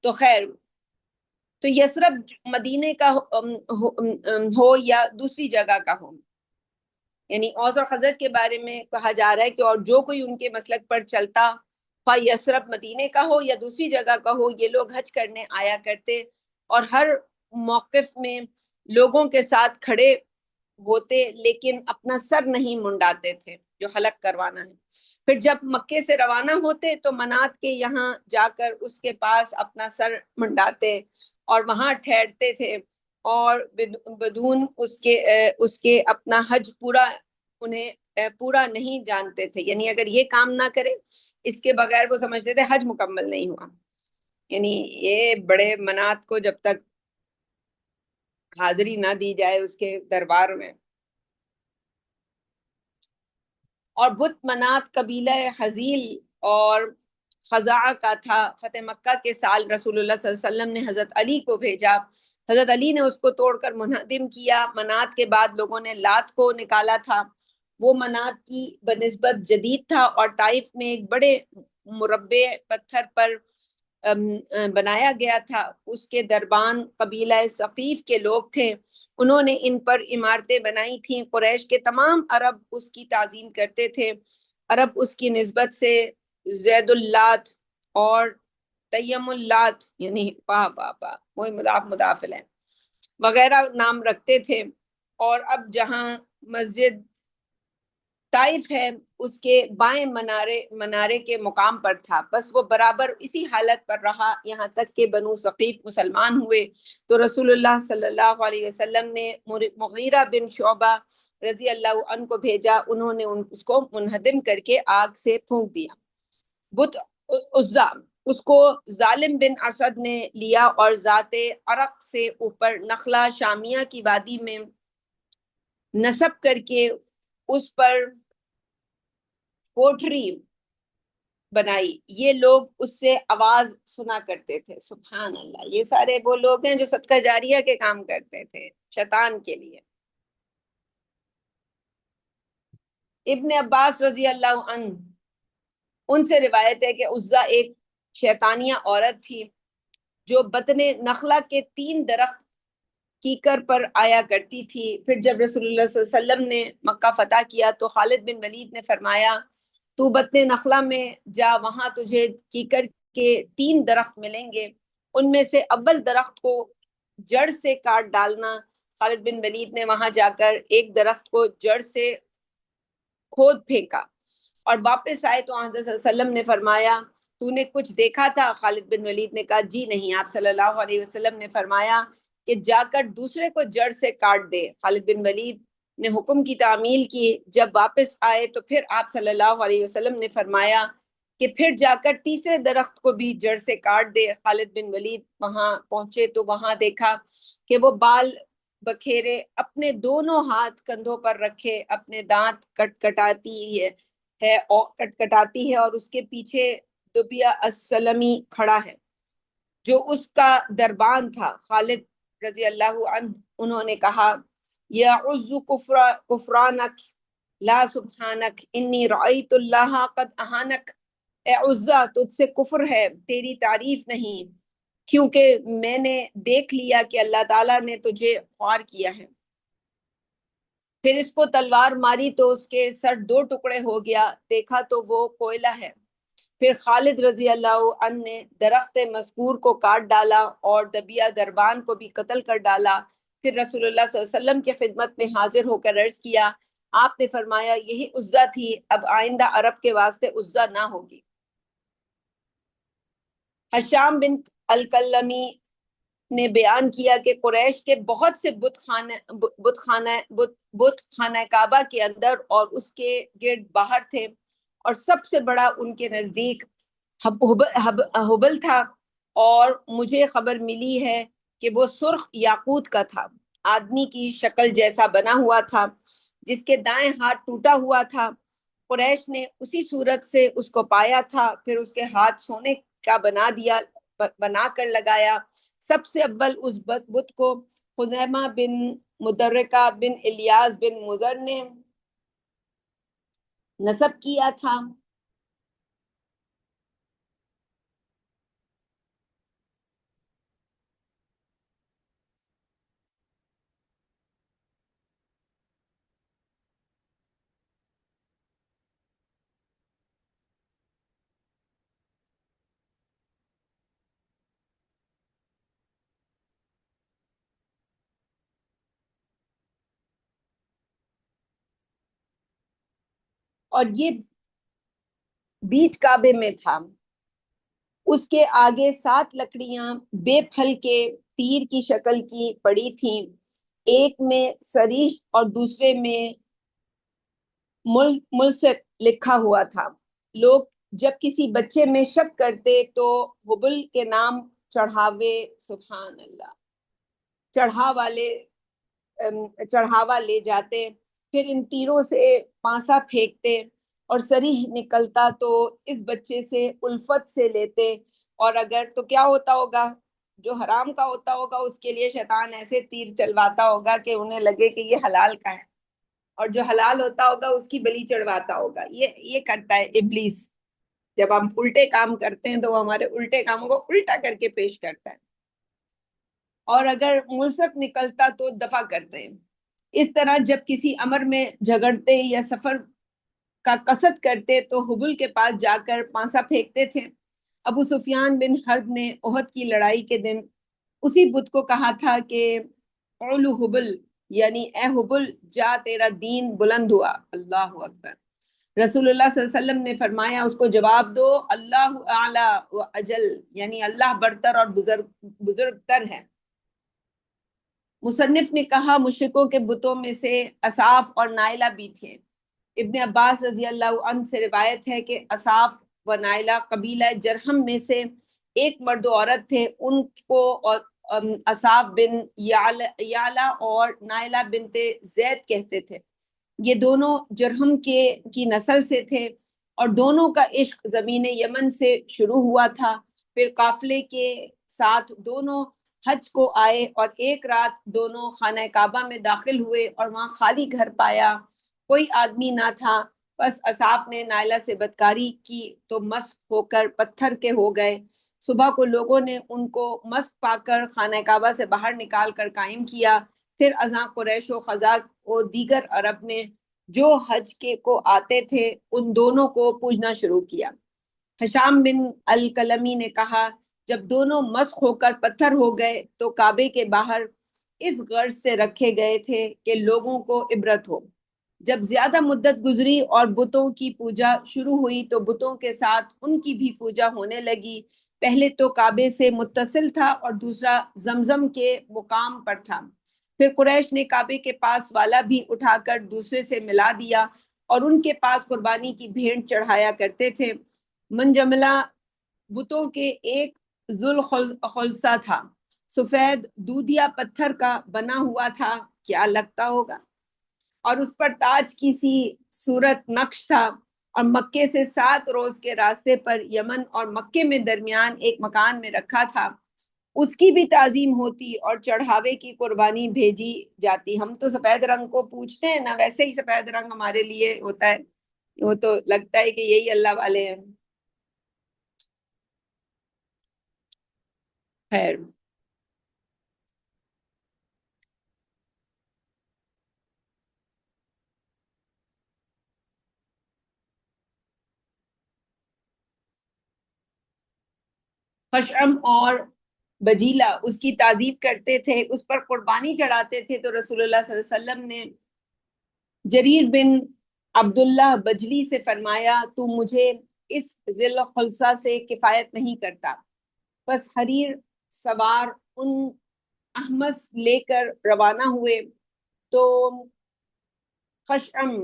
تو خیر، تو یثرب مدینے کا ہو یا دوسری جگہ کا ہو، یعنی اوس اور خزرج کے بارے میں کہا جا رہا ہے کہ اور جو کوئی ان کے مسلک پر چلتا، خواہ یثرب مدینے کا ہو یا دوسری جگہ کا ہو، یہ لوگ حج کرنے آیا کرتے اور ہر موقف میں لوگوں کے ساتھ کھڑے ہوتے، لیکن اپنا سر نہیں منڈاتے تھے جو حلق کروانا ہے۔ پھر جب مکے سے روانہ ہوتے تو منات کے یہاں جا کر اس کے پاس اپنا سر منڈاتے اور وہاں ٹھہرتے تھے، اور بدون اس کے اپنا حج انہیں پورا نہیں جانتے تھے، یعنی اگر یہ کام نہ کرے اس کے بغیر وہ سمجھتے تھے حج مکمل نہیں ہوا، یعنی یہ بڑے منات کو جب تک حاضری نہ دی جائے اس کے دربار میں۔ اور بت منات قبیلہ حزیل اور خزاعہ کا تھا۔ فتح مکہ کے سال رسول اللہ صلی اللہ علیہ وسلم نے حضرت علی کو بھیجا، حضرت علی نے اس کو توڑ کر منہدم کیا۔ منات کے بعد لوگوں نے لات کو نکالا تھا، وہ منات کی بنسبت جدید تھا، اور طائف میں ایک بڑے مربع پتھر پر بنایا گیا تھا۔ اس کے دربان قبیلہ ثقیف کے لوگ تھے، انہوں نے ان پر عمارتیں بنائی تھیں۔ قریش کے تمام عرب اس کی تعظیم کرتے تھے۔ عرب اس کی نسبت سے زید اللات اور تیم اللات، یعنی وہی مضاف مضاف الیہ وغیرہ نام رکھتے تھے۔ اور اب جہاں مسجد طائف ہے اس کے بائیں منارے کے مقام پر تھا، بس وہ برابر اسی حالت پر رہا یہاں تک کہ بنو ثقیف مسلمان ہوئے، تو رسول اللہ صلی اللہ علیہ وسلم نے مغیرہ بن شعبہ رضی اللہ عنہ کو بھیجا، انہوں نے اس کو منہدم کر کے آگ سے پھونک دیا۔ بت عزا، اس کو ظالم بن اسد نے لیا اور ذات عرق سے اوپر نخلا شامیہ کی وادی میں نصب کر کے اس پر کوٹری بنائی، یہ لوگ اس سے آواز سنا کرتے تھے۔ سبحان اللہ، یہ سارے وہ لوگ ہیں جو صدقہ جاریہ کے کام کرتے تھے شیطان کے لیے۔ ابن عباس رضی اللہ عنہ، ان سے روایت ہے کہ عزا ایک شیطانیہ عورت تھی جو بطن نخلا کے 3 درخت کیکر پر آیا کرتی تھی۔ پھر جب رسول اللہ صلی اللہ علیہ وسلم نے مکہ فتح کیا تو خالد بن ولید نے فرمایا تو بطن نخلا میں جا، وہاں تجھے کیکر کے 3 درخت ملیں گے، ان میں سے اول درخت کو جڑ سے کاٹ ڈالنا۔ خالد بن ولید نے وہاں جا کر ایک درخت کو جڑ سے کھود پھینکا اور واپس آئے تو حضرت صلی اللہ علیہ وسلم نے فرمایا تو نے کچھ دیکھا تھا؟ خالد بن ولید نے کہا جی نہیں۔ آپ صلی اللہ علیہ وسلم نے فرمایا کہ جا کر دوسرے کو جڑ سے کاٹ دے۔ خالد بن ولید نے حکم کی تعمیل کی، جب واپس آئے تو پھر آپ صلی اللہ علیہ وسلم نے فرمایا کہ پھر جا کر تیسرے درخت کو بھی جڑ سے کاٹ دے۔ خالد بن ولید وہاں پہنچے تو وہاں دیکھا کہ وہ بال بکھیرے اپنے دونوں ہاتھ کندھوں پر رکھے اپنے دانت کٹکٹاتی ہے اور اس کے پیچھے دبیہ السلمی کھڑا ہے جو اس کا دربان تھا۔ خالد رضی اللہ عنہ انہوں نے کہا یا عز کفرانک لا سبحانک انی رأیت اللہ قد اہانک، اے عزا تجھ سے کفر ہے، تیری تعریف نہیں، کیونکہ میں نے دیکھ لیا کہ اللہ تعالیٰ نے تجھے خوار کیا ہے۔ پھر اس کو تلوار ماری تو اس کے سر 2 ٹکڑے ہو گیا، دیکھا تو وہ کوئلہ ہے۔ پھر خالد رضی اللہ عنہ نے درخت مذکور کو کاٹ ڈالا اور دبیہ دربان کو بھی قتل کر ڈالا۔ پھر رسول اللہ صلی اللہ علیہ وسلم کی خدمت میں حاضر ہو کر عرض کیا، آپ نے فرمایا یہی عزا تھی، اب آئندہ عرب کے واسطے عزا نہ ہوگی۔ حشام بن الکلمی نے بیان کیا کہ قریش کے بہت سے بت خانہ کعبہ کے اندر اور اس کے گرد باہر تھے، اور سب سے بڑا ان کے نزدیک حبل تھا، اور مجھے خبر ملی ہے کہ وہ سرخ یاقوت کا تھا، آدمی کی شکل جیسا بنا ہوا تھا، جس کے دائیں ہاتھ ٹوٹا ہوا تھا۔ قریش نے اسی صورت سے اس کو پایا تھا، پھر اس کے ہاتھ سونے کا بنا کر لگایا۔ سب سے اول اس بت کو خزیمہ بن مدرکہ بن الیاس بن مدر نے نصب کیا تھا۔ اور یہ بیچ کعبے میں تھا، اس کے آگے 7 لکڑیاں بے پھل کے تیر کی شکل کی پڑی تھیں، ایک میں سریح اور دوسرے میں ملصق لکھا ہوا تھا۔ لوگ جب کسی بچے میں شک کرتے تو حبل کے نام چڑھاوے، سبحان اللہ، چڑھاوا لے جاتے، پھر ان تیروں سے پانسا پھینکتے اور سریح نکلتا تو اس بچے سے الفت سے لیتے، اور اگر تو کیا ہوتا ہوگا، جو حرام کا ہوتا ہوگا اس کے لیے شیطان ایسے تیر چلواتا ہوگا کہ انہیں لگے کہ یہ حلال کا ہے، اور جو حلال ہوتا ہوگا اس کی بلی چڑھواتا ہوگا۔ یہ کرتا ہے ابلیس، جب ہم الٹے کام کرتے ہیں تو وہ ہمارے الٹے کاموں کو الٹا کر کے پیش کرتا ہے، اور اگر ملصق نکلتا تو دفع کرتے ہیں۔ اس طرح جب کسی امر میں جھگڑتے یا سفر کا قصد کرتے تو حبل کے پاس جا کر پانسا پھینکتے تھے۔ ابو سفیان بن حرب نے احد کی لڑائی کے دن اسی بت کو کہا تھا کہ اولو حبل، یعنی اے حبل جا تیرا دین بلند ہوا. اللہ اکبر. رسول اللہ صلی اللہ علیہ وسلم نے فرمایا اس کو جواب دو اللہ اعلی و اجل، یعنی اللہ برتر اور بزرگ تر ہے. مصنف نے کہا مشرکوں کے بتوں میں سے اصاف اور نائلہ بھی تھے. ابن عباس رضی اللہ عنہ سے روایت ہے کہ اصاف و نائلہ قبیلہ جرہم میں سے ایک مرد و عورت تھے. ان کو اصاف بن یعلا اور نائلہ بنت زید کہتے تھے. یہ دونوں جرہم کی نسل سے تھے اور دونوں کا عشق زمین یمن سے شروع ہوا تھا. پھر قافلے کے ساتھ دونوں حج کو آئے اور ایک رات دونوں خانہ کعبہ میں داخل ہوئے اور وہاں خالی گھر پایا، کوئی آدمی نہ تھا. بس اصاف نے نائلہ سے بدکاری کی تو مسخ ہو کر پتھر کے ہو گئے. صبح کو لوگوں نے ان کو مسخ پا کر خانہ کعبہ سے باہر نکال کر قائم کیا. پھر ازاں قریش و خزاج و دیگر عرب نے جو حج کے کو آتے تھے ان دونوں کو پوجنا شروع کیا. حشام بن الکلمی نے کہا جب دونوں مسخ ہو کر پتھر ہو گئے تو کعبے کے باہر اس غرض سے رکھے گئے تھے کہ لوگوں کو عبرت ہو. جب زیادہ مدت گزری اور بتوں کی پوجا شروع ہوئی تو بتوں کے ساتھ ان کی بھی پوجا ہونے لگی. پہلے تو کعبے سے متصل تھا اور دوسرا زمزم کے مقام پر تھا. پھر قریش نے کعبے کے پاس والا بھی اٹھا کر دوسرے سے ملا دیا اور ان کے پاس قربانی کی بھیڑ چڑھایا کرتے تھے. منجملہ بتوں کے ایک ذوالخلصہ تھا، سفید دودھیا پتھر کا بنا ہوا تھا، کیا لگتا ہوگا، اور اس پر تاج کی سی صورت نقش تھا، اور مکے سے 7 روز کے راستے پر یمن اور مکے میں درمیان ایک مکان میں رکھا تھا. اس کی بھی تعظیم ہوتی اور چڑھاوے کی قربانی بھیجی جاتی. ہم تو سفید رنگ کو پوچھتے ہیں نا، ویسے ہی سفید رنگ ہمارے لیے ہوتا ہے. وہ تو لگتا ہے کہ یہی اللہ والے ہیں. خیر، خشعم اور بجیلا اس کی تعظیم کرتے تھے، اس پر قربانی چڑھاتے تھے. تو رسول اللہ صلی اللہ علیہ وسلم نے جریر بن عبداللہ بجلی سے فرمایا تو مجھے اس ذل خلصہ سے کفایت نہیں کرتا. بس حریر سوار ان احمس لے کر روانہ ہوئے تو خشعم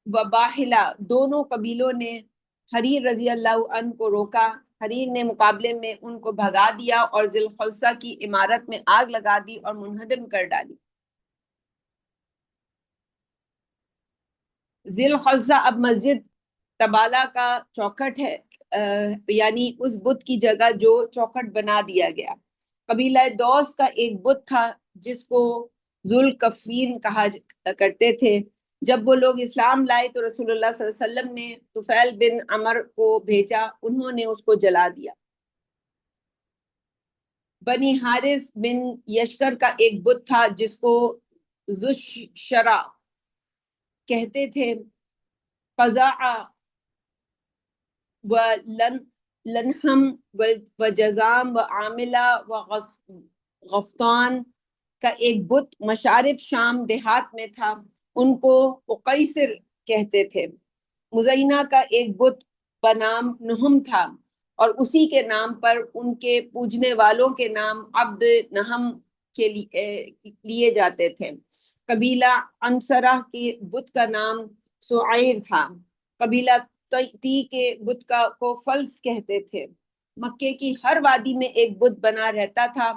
و باہلا دونوں قبیلوں نے حریر رضی اللہ عنہ کو روکا. حریر نے مقابلے میں ان کو بھگا دیا اور ذی الخلصہ کی عمارت میں آگ لگا دی اور منہدم کر ڈالی. ذی الخلصہ اب مسجد تبالہ کا چوکھٹ ہے، یعنی اس بت کی جگہ جو چوکھٹ بنا دیا گیا. قبیلہ دوس کا ایک بت تھا جس کو ذوالکفین کہا کرتے تھے. جب وہ لوگ اسلام لائے تو رسول اللہ صلی اللہ علیہ وسلم نے طفیل بن عمر کو بھیجا، انہوں نے اس کو جلا دیا. بنی حارث بن یشکر کا ایک بت تھا جس کو ذوالشرا کہتے تھے. قزاع و لنحم و جزام و عاملہ و غفتان کا ایک بت مشارف شام دیہات میں تھا، ان کو اقیصر کہتے تھے. مزینہ کا ایک بت بنام نہم تھا اور اسی کے نام پر ان کے پوجنے والوں کے نام عبد نہم کے لیے جاتے تھے. قبیلہ انصرہ کے بت کا نام سعیر تھا. قبیلہ تی کے بت کو فلس کہتے تھے. مکے کی ہر وادی میں ایک بت بنا رہتا تھا،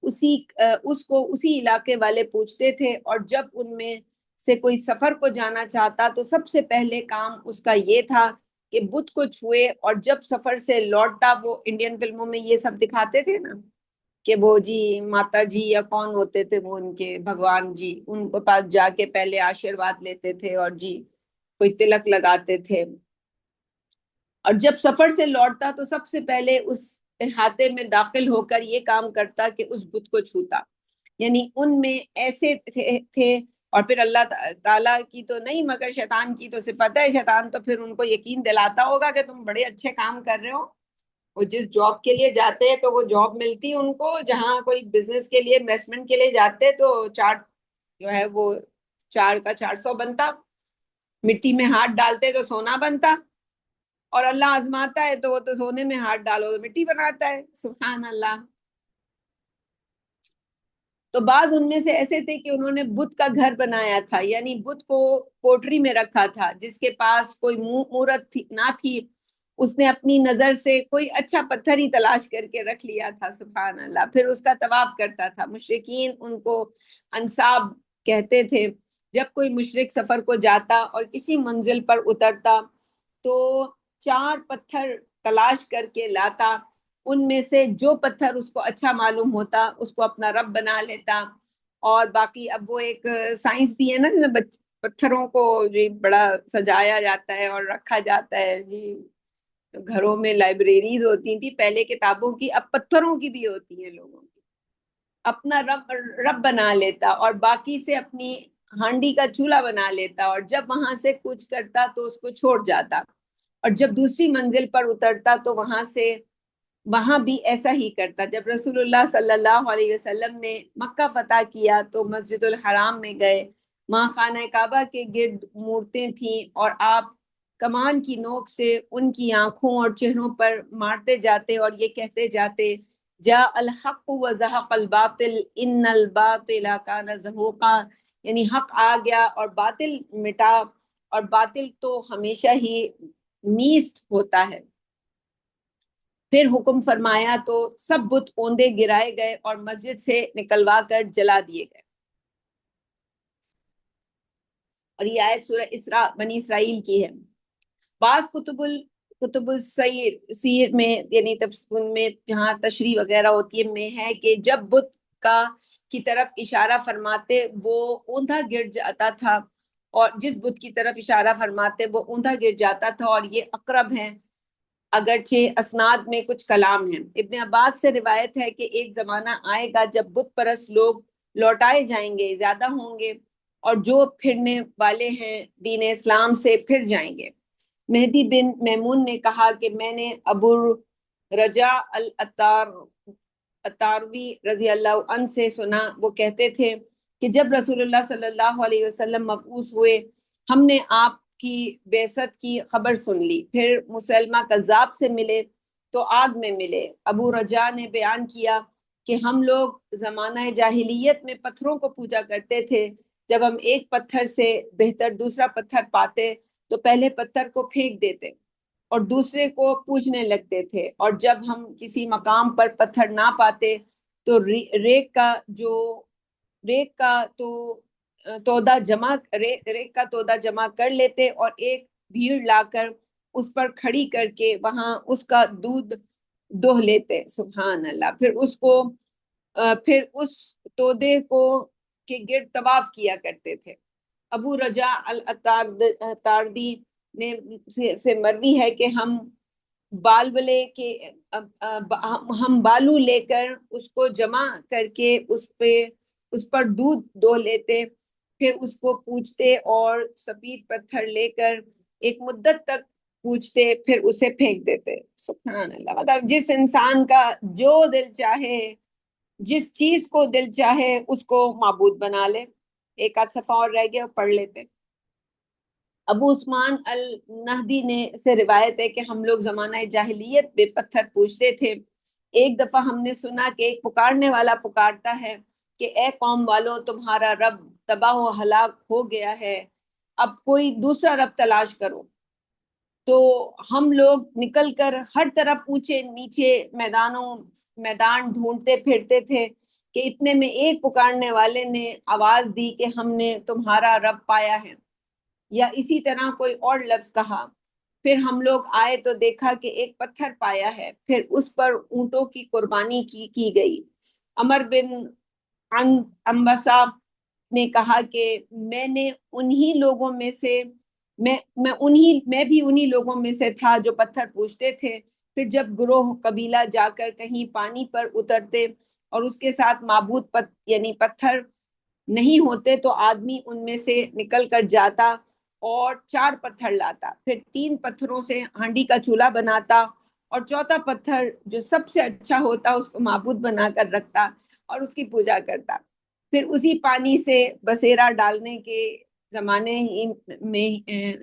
اس کو اسی علاقے والے پوچھتے تھے، اور جب ان میں سے کوئی سفر کو جانا چاہتا تو سب سے پہلے کام اس کا یہ تھا کہ بت کو چھوئے، اور جب سفر سے لوٹتا، وہ انڈین فلموں میں یہ سب دکھاتے تھے نا کہ وہ جی ماتا جی یا کون ہوتے تھے وہ ان کے بھگوان جی، ان کو پاس جا کے پہلے آشیرواد لیتے تھے اور جی کوئی تلک لگاتے تھے. اور جب سفر سے لوٹتا تو سب سے پہلے اس احاطے میں داخل ہو کر یہ کام کرتا کہ اس بت کو چھوتا. یعنی ان میں ایسے تھے. اور پھر اللہ تعالیٰ کی تو نہیں مگر شیطان کی تو صفت ہے. شیطان تو پھر ان کو یقین دلاتا ہوگا کہ تم بڑے اچھے کام کر رہے ہو. وہ جس جاب کے لیے جاتے ہیں تو وہ جاب ملتی ان کو، جہاں کوئی بزنس کے لیے انویسٹمنٹ کے لیے جاتے تو چارٹ جو ہے وہ 4 کا 400 بنتا، مٹی میں ہاتھ ڈالتے تو سونا بنتا، اور اللہ آزماتا ہے تو وہ تو سونے میں ہاتھ ڈالو تو مٹی بناتا ہے، سبحان اللہ۔ تو بعض ان میں سے ایسے تھے کہ انہوں نے بت کا گھر بنایا تھا، یعنی بت کو کوٹری میں رکھا تھا، جس کے پاس کوئی مورت نہ تھی، اس نے اپنی نظر سے کوئی اچھا پتھر ہی تلاش کر کے رکھ لیا تھا، سبحان اللہ، پھر اس کا طواف کرتا تھا۔ مشرکین ان کو انصاب کہتے تھے۔ جب کوئی مشرک سفر کو جاتا اور کسی منزل پر اترتا تو 4 پتھر تلاش کر کے لاتا، ان میں سے جو پتھر اس کو اچھا معلوم ہوتا اس کو اپنا رب بنا لیتا، اور باقی اب وہ ایک سائنس بھی ہے نا جس میں پتھروں کو جی بڑا سجایا جاتا ہے اور رکھا جاتا ہے، جی گھروں میں لائبریریز ہوتی تھی پہلے کتابوں کی، اب پتھروں کی بھی ہوتی ہیں لوگوں کی، اپنا رب بنا لیتا، اور باقی سے اپنی ہانڈی کا چولہا بنا لیتا، اور جب وہاں سے کچھ کرتا تو اس کو چھوڑ جاتا، اور جب دوسری منزل پر اترتا تو وہاں بھی ایسا ہی کرتا۔ جب رسول اللہ صلی اللہ علیہ وسلم نے مکہ فتح کیا تو مسجد الحرام میں گئے، وہاں خانہ کعبہ کے گرد مورتیں تھیں، اور آپ کمان کی نوک سے ان کی آنکھوں اور چہروں پر مارتے جاتے اور یہ کہتے جاتے، جاء الحق وزہق الباطل ان الباطل کان زہوقا، یعنی حق آ گیا اور باطل مٹا، اور باطل تو ہمیشہ ہی نیست ہوتا ہے۔ پھر حکم فرمایا تو سب بت اوندے گرائے گئے اور مسجد سے نکلوا کر جلا دیے گئے۔ اور یہ آیت سورہ اسراء بنی اسرائیل کی ہے۔ بعض کتب سیر میں، یعنی ان میں جہاں تشریح وغیرہ ہوتی ہے، میں ہے کہ جب بت کی طرف اشارہ فرماتے وہ اوندھا گر جاتا تھا، اور جس بت کی طرف اشارہ فرماتے وہ اوندھا گر جاتا تھا، اور یہ اقرب ہے، اگرچہ اسناد میں کچھ کلام ہیں۔ ابن عباس سے روایت ہے کہ ایک زمانہ آئے گا جب بت پرست لوگ لوٹائے جائیں گے، زیادہ ہوں گے، اور جو پھرنے والے ہیں دین اسلام سے پھر جائیں گے۔ مہدی بن میمون نے کہا کہ میں نے ابو رجا الاتاروی رضی اللہ عنہ سے سنا، وہ کہتے تھے کہ جب رسول اللہ صلی اللہ علیہ وسلم مبعوث ہوئے، ہم نے آپ کی بعثت کی خبر سن لی، پھر مسلمہ کذاب سے ملے تو آگ میں ملے۔ ابو رجا نے بیان کیا کہ ہم لوگ زمانہ جاہلیت میں پتھروں کو پوجا کرتے تھے، جب ہم ایک پتھر سے بہتر دوسرا پتھر پاتے تو پہلے پتھر کو پھینک دیتے اور دوسرے کو پوجنے لگتے تھے، اور جب ہم کسی مقام پر پتھر نہ پاتے تو ریک کا تودہ جمع کر لیتے اور ایک بھیڑ لا کر اس پر کھڑی کر کے وہاں اس کا دودھ دوہ لیتے، سبحان اللہ، پھر اس تودے کو کے گرد طواف کیا کرتے تھے۔ ابو رجا الاتاردی نے سے مروی ہے کہ ہم بالو لے کر اس کو جمع کر کے اس پر دودھ دو لیتے، پھر اس کو پوجتے اور سفید پتھر لے کر ایک مدت تک پوجتے، پھر اسے پھینک دیتے، سبحان اللہ۔ مطلب جس انسان کا جو دل چاہے، جس چیز کو دل چاہے اس کو معبود بنا لے۔ ایک آدھ صفحہ اور رہ گیا، پڑھ لیتے۔ ابو عثمان النہدی نے سے روایت ہے کہ ہم لوگ زمانہ جاہلیت میں پتھر پوجتے تھے۔ ایک دفعہ ہم نے سنا کہ ایک پکارنے والا پکارتا ہے کہ اے قوم والوں، تمہارا رب تباہ و ہلاک ہو گیا ہے، اب کوئی دوسرا رب تلاش کرو۔ تو ہم لوگ نکل کر ہر طرف اونچے نیچے میدان ڈھونڈتے پھرتے تھے کہ اتنے میں ایک پکارنے والے نے آواز دی کہ ہم نے تمہارا رب پایا ہے، یا اسی طرح کوئی اور لفظ کہا۔ پھر ہم لوگ آئے تو دیکھا کہ ایک پتھر پایا ہے، پھر اس پر اونٹوں کی قربانی کی گئی۔ عمر بن انبسا نے کہا کہ میں بھی انہی لوگوں میں سے تھا جو پتھر پوجتے تھے۔ پھر جب گروہ قبیلہ جا کر کہیں پانی پر اترتے اور اس کے ساتھ معبود یعنی پتھر نہیں ہوتے تو آدمی ان میں سے نکل کر جاتا اور 4 پتھر لاتا، پھر 3 پتھروں سے ہانڈی کا چولہا بناتا، اور چوتھا پتھر جو سب سے اچھا ہوتا اس کو معبود بنا کر رکھتا اور اس کی پوجا کرتا۔ پھر اسی پانی سے بسیرا ڈالنے کے زمانے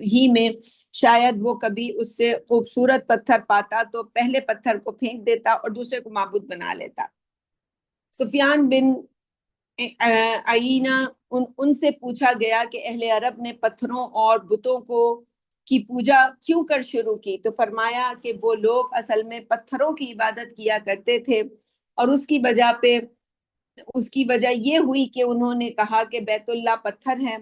ہی میں شاید وہ کبھی اس سے خوبصورت پتھر پاتا تو پہلے پتھر کو پھینک دیتا اور دوسرے کو معبود بنا لیتا۔ سفیان بن عیینہ ان سے پوچھا گیا کہ اہل عرب نے پتھروں اور بتوں کی پوجا کیوں کر شروع کی، تو فرمایا کہ وہ لوگ اصل میں پتھروں کی عبادت کیا کرتے تھے، اور اس کی وجہ یہ ہوئی کہ انہوں نے کہا کہ بیت اللہ پتھر ہے،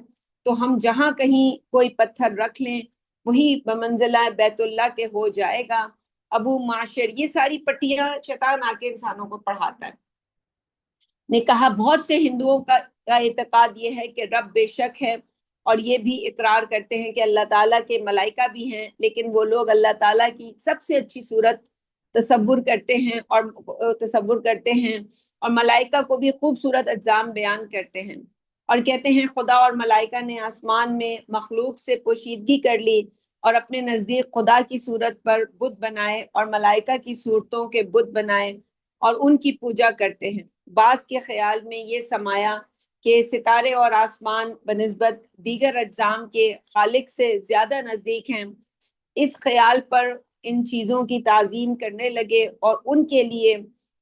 تو ہم جہاں کہیں کوئی پتھر رکھ لیں وہی بمنزلہ بیت اللہ کے ہو جائے گا۔ ابو معاشر، یہ ساری پٹیاں شیطان آ کے انسانوں کو پڑھاتا ہے، نے کہا بہت سے ہندوؤں کا اعتقاد یہ ہے کہ رب بے شک ہے، اور یہ بھی اقرار کرتے ہیں کہ اللہ تعالیٰ کے ملائکہ بھی ہیں، لیکن وہ لوگ اللہ تعالیٰ کی سب سے اچھی صورت تصور کرتے ہیں اور ملائکہ کو بھی خوبصورت اجسام بیان کرتے ہیں، اور کہتے ہیں خدا اور ملائکہ نے آسمان میں مخلوق سے پوشیدگی کر لی اور اپنے نزدیک خدا کی صورت پر بت بنائے اور ملائکہ کی صورتوں کے بت بنائے اور ان کی پوجا کرتے ہیں۔ بعض کے خیال میں یہ سمایا کہ ستارے اور آسمان بنسبت دیگر اجسام کے خالق سے زیادہ نزدیک ہیں۔ اس خیال پر ان چیزوں کی تعظیم کرنے لگے اور ان کے لیے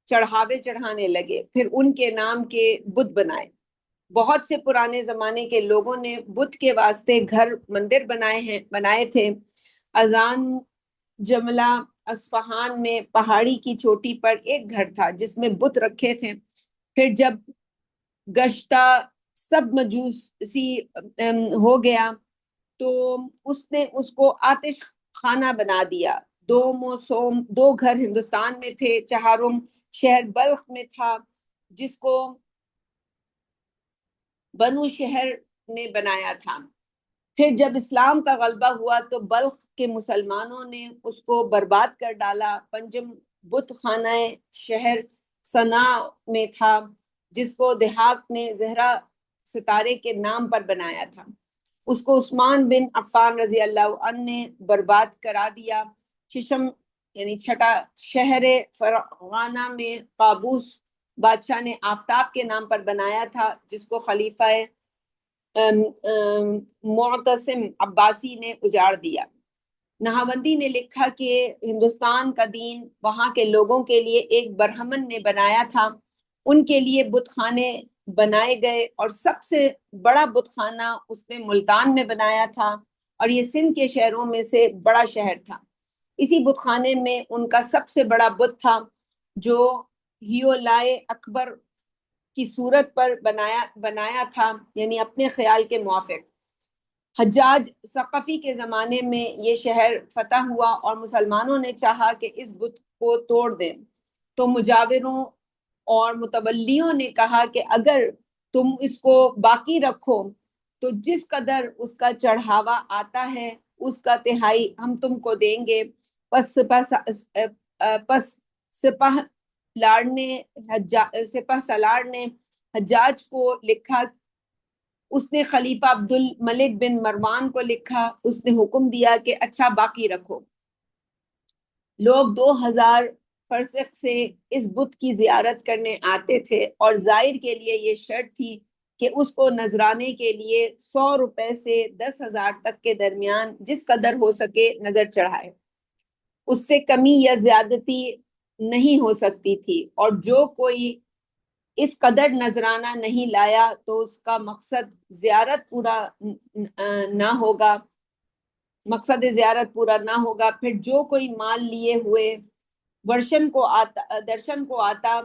چڑھاوے چڑھانے لگے، پھر ان کے نام کے بت بنائے۔ بہت سے پرانے زمانے کے لوگوں نے بت کے واسطے گھر مندر بنائے تھے۔ اذان جملہ اصفہان میں پہاڑی کی چوٹی پر ایک گھر تھا جس میں بت رکھے تھے، پھر جب گشتہ سب مجوسی ہو گیا تو اس نے اس کو آتش خانہ بنا دیا۔ دوم و سوم 2 گھر ہندوستان میں تھے، چہارم شہر بلخ میں تھا جس کو بنو شہر نے بنایا تھا۔ پھر جب اسلام کا غلبہ ہوا تو بلخ کے مسلمانوں نے اس کو برباد کر ڈالا۔ پنجم بت خانہ شہر صنع میں تھا جس کو دہاق نے زہرا ستارے کے نام پر بنایا تھا، اس کو عثمان بن عفان رضی اللہ عنہ نے برباد کرا دیا۔ ششم یعنی چھٹا شہر فرغانہ میں قابوس بادشاہ نے آفتاب کے نام پر بنایا تھا جس کو خلیفہ معتصم عباسی نے اجاڑ دیا۔ نہاوندی نے لکھا کہ ہندوستان کا دین وہاں کے لوگوں کے لیے ایک برہمن نے بنایا تھا، ان کے لیے بت خانے بنائے گئے اور سب سے بڑا بت خانہ اس نے ملتان میں بنایا تھا، اور یہ سندھ کے شہروں میں سے بڑا شہر تھا۔ اسی بت خانے میں ان کا سب سے بڑا بت تھا جو ہیولائے اکبر کی صورت پر بنایا تھا، یعنی اپنے خیال کے موافق۔ حجاج ثقفی کے زمانے میں یہ شہر فتح ہوا اور مسلمانوں نے چاہا کہ اس بت کو توڑ دیں، تو مجاوروں اور متولیوں نے کہا کہ اگر تم اس کو باقی رکھو تو جس قدر اس کا چڑھاوا آتا ہے اس کا تہائی ہم تم کو دیں گے۔ پس سپہ سالار نے حجاج کو لکھا، اس نے خلیفہ عبد الملک بن مروان کو لکھا، اس نے حکم دیا کہ اچھا باقی رکھو۔ لوگ 2000 فرسخ سے اس بت کی زیارت کرنے آتے تھے اور زائر کے لیے یہ شرط تھی کہ اس کو نذرانے کے لیے 100 روپے سے 10,000 تک کے درمیان جس قدر ہو سکے نظر چڑھائے، اس سے کمی یا زیادتی نہیں ہو سکتی تھی، اور جو کوئی اس قدر نذرانہ نہیں لایا تو اس کا مقصد زیارت پورا نہ ہوگا۔ پھر جو کوئی مال لیے ہوئے درشن کو آتا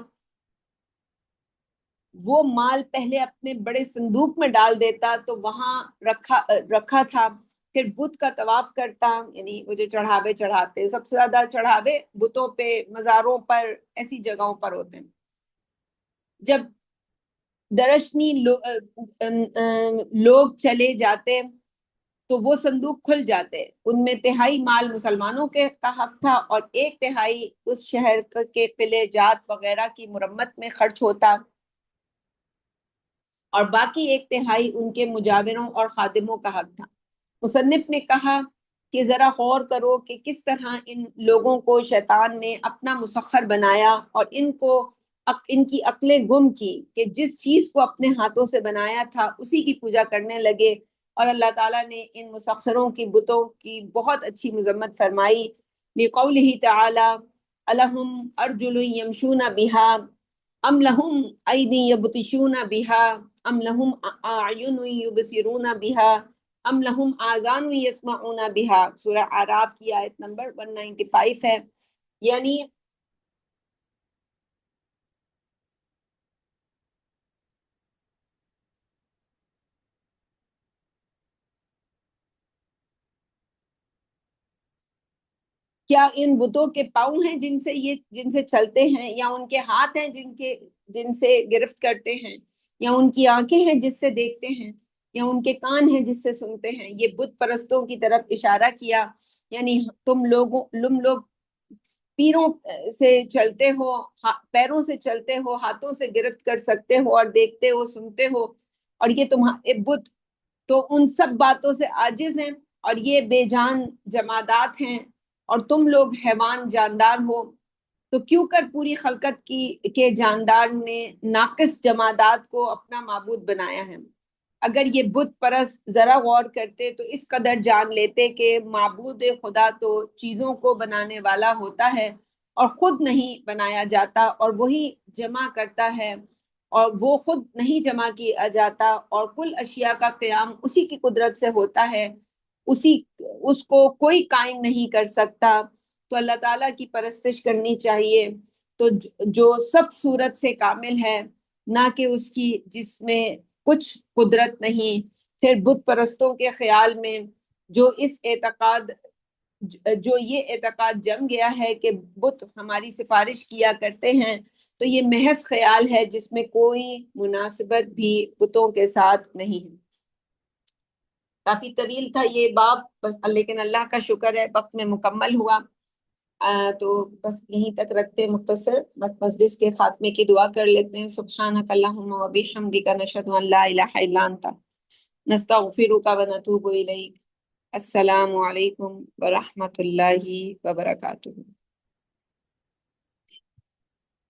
وہ مال پہلے اپنے بڑے صندوق میں ڈال دیتا تو وہاں رکھا تھا، پھر بت کا طواف کرتا، یعنی وہ جو چڑھاوے چڑھاتے، سب سے زیادہ چڑھاوے بتوں پہ، مزاروں پر، ایسی جگہوں پر ہوتے ہیں۔ جب درشنی لوگ چلے جاتے تو وہ صندوق کھل جاتے، ان میں تہائی مال مسلمانوں کا حق تھا اور 1/3 اس شہر کے قلعے جات وغیرہ کی مرمت میں خرچ ہوتا، اور باقی 1/3 ان کے مجاوروں اور خادموں کا حق تھا۔ مصنف نے کہا کہ ذرا غور کرو کہ کس طرح ان لوگوں کو شیطان نے اپنا مسخر بنایا اور ان کو ان کی عقلیں گم کی کہ جس چیز کو اپنے ہاتھوں سے بنایا تھا اسی کی پوجا کرنے لگے. اور اللہ تعالیٰ نے ان مسخروں کی بتوں کی بہت اچھی مذمت فرمائی. لقولہ تعالی الہم ارجل یمشون بہا ام لہم ایدی یبطشون بہا ام لہم اعین یبصرون بہا ام لہم آذان یسمعون بہا. سورہ اعراف کی آیت نمبر 195 ہے. یعنی کیا ان بتوں کے پاؤں ہیں جن سے چلتے ہیں، یا ان کے ہاتھ ہیں جن سے گرفت کرتے ہیں، یا ان کی آنکھیں ہیں جس سے دیکھتے ہیں، یا ان کے کان ہیں جس سے سنتے ہیں؟ یہ بت پرستوں کی طرف اشارہ کیا. یعنی تم لوگ پیروں سے چلتے ہو، پیروں سے چلتے ہو، ہاتھوں سے گرفت کر سکتے ہو اور دیکھتے ہو، سنتے ہو، اور یہ تمہارے بت تو ان سب باتوں سے عاجز ہیں، اور یہ بے جان جمادات ہیں، اور تم لوگ حیوان جاندار ہو. تو کیوں کر پوری خلقت کے جاندار نے ناقص جمادات کو اپنا معبود بنایا ہے؟ اگر یہ بت پرست ذرا غور کرتے تو اس قدر جان لیتے کہ معبود خدا تو چیزوں کو بنانے والا ہوتا ہے اور خود نہیں بنایا جاتا، اور وہی جمع کرتا ہے اور وہ خود نہیں جمع کیا جاتا، اور کل اشیاء کا قیام اسی کی قدرت سے ہوتا ہے، اس کو کوئی قائم نہیں کر سکتا. تو اللہ تعالیٰ کی پرستش کرنی چاہیے تو جو سب صورت سے کامل ہے، نہ کہ اس کی جس میں کچھ قدرت نہیں. پھر بت پرستوں کے خیال میں جو یہ اعتقاد جم گیا ہے کہ بت ہماری سفارش کیا کرتے ہیں، تو یہ محض خیال ہے جس میں کوئی مناسبت بھی بتوں کے ساتھ نہیں ہے. کافی طویل تھا یہ باب، بس لیکن اللہ کا شکر ہے وقت میں مکمل ہوا. تو بس یہیں تک رکھتے ہیں مختصر. بس مجلس کے خاتمے کی دعا کر لیتے ہیں. سبحانک اللہم و بحمدک نشہد ان لا الہ الا انت نستغفرک و نتوب الیک. السلام علیکم ورحمۃ اللہ وبرکاتہ.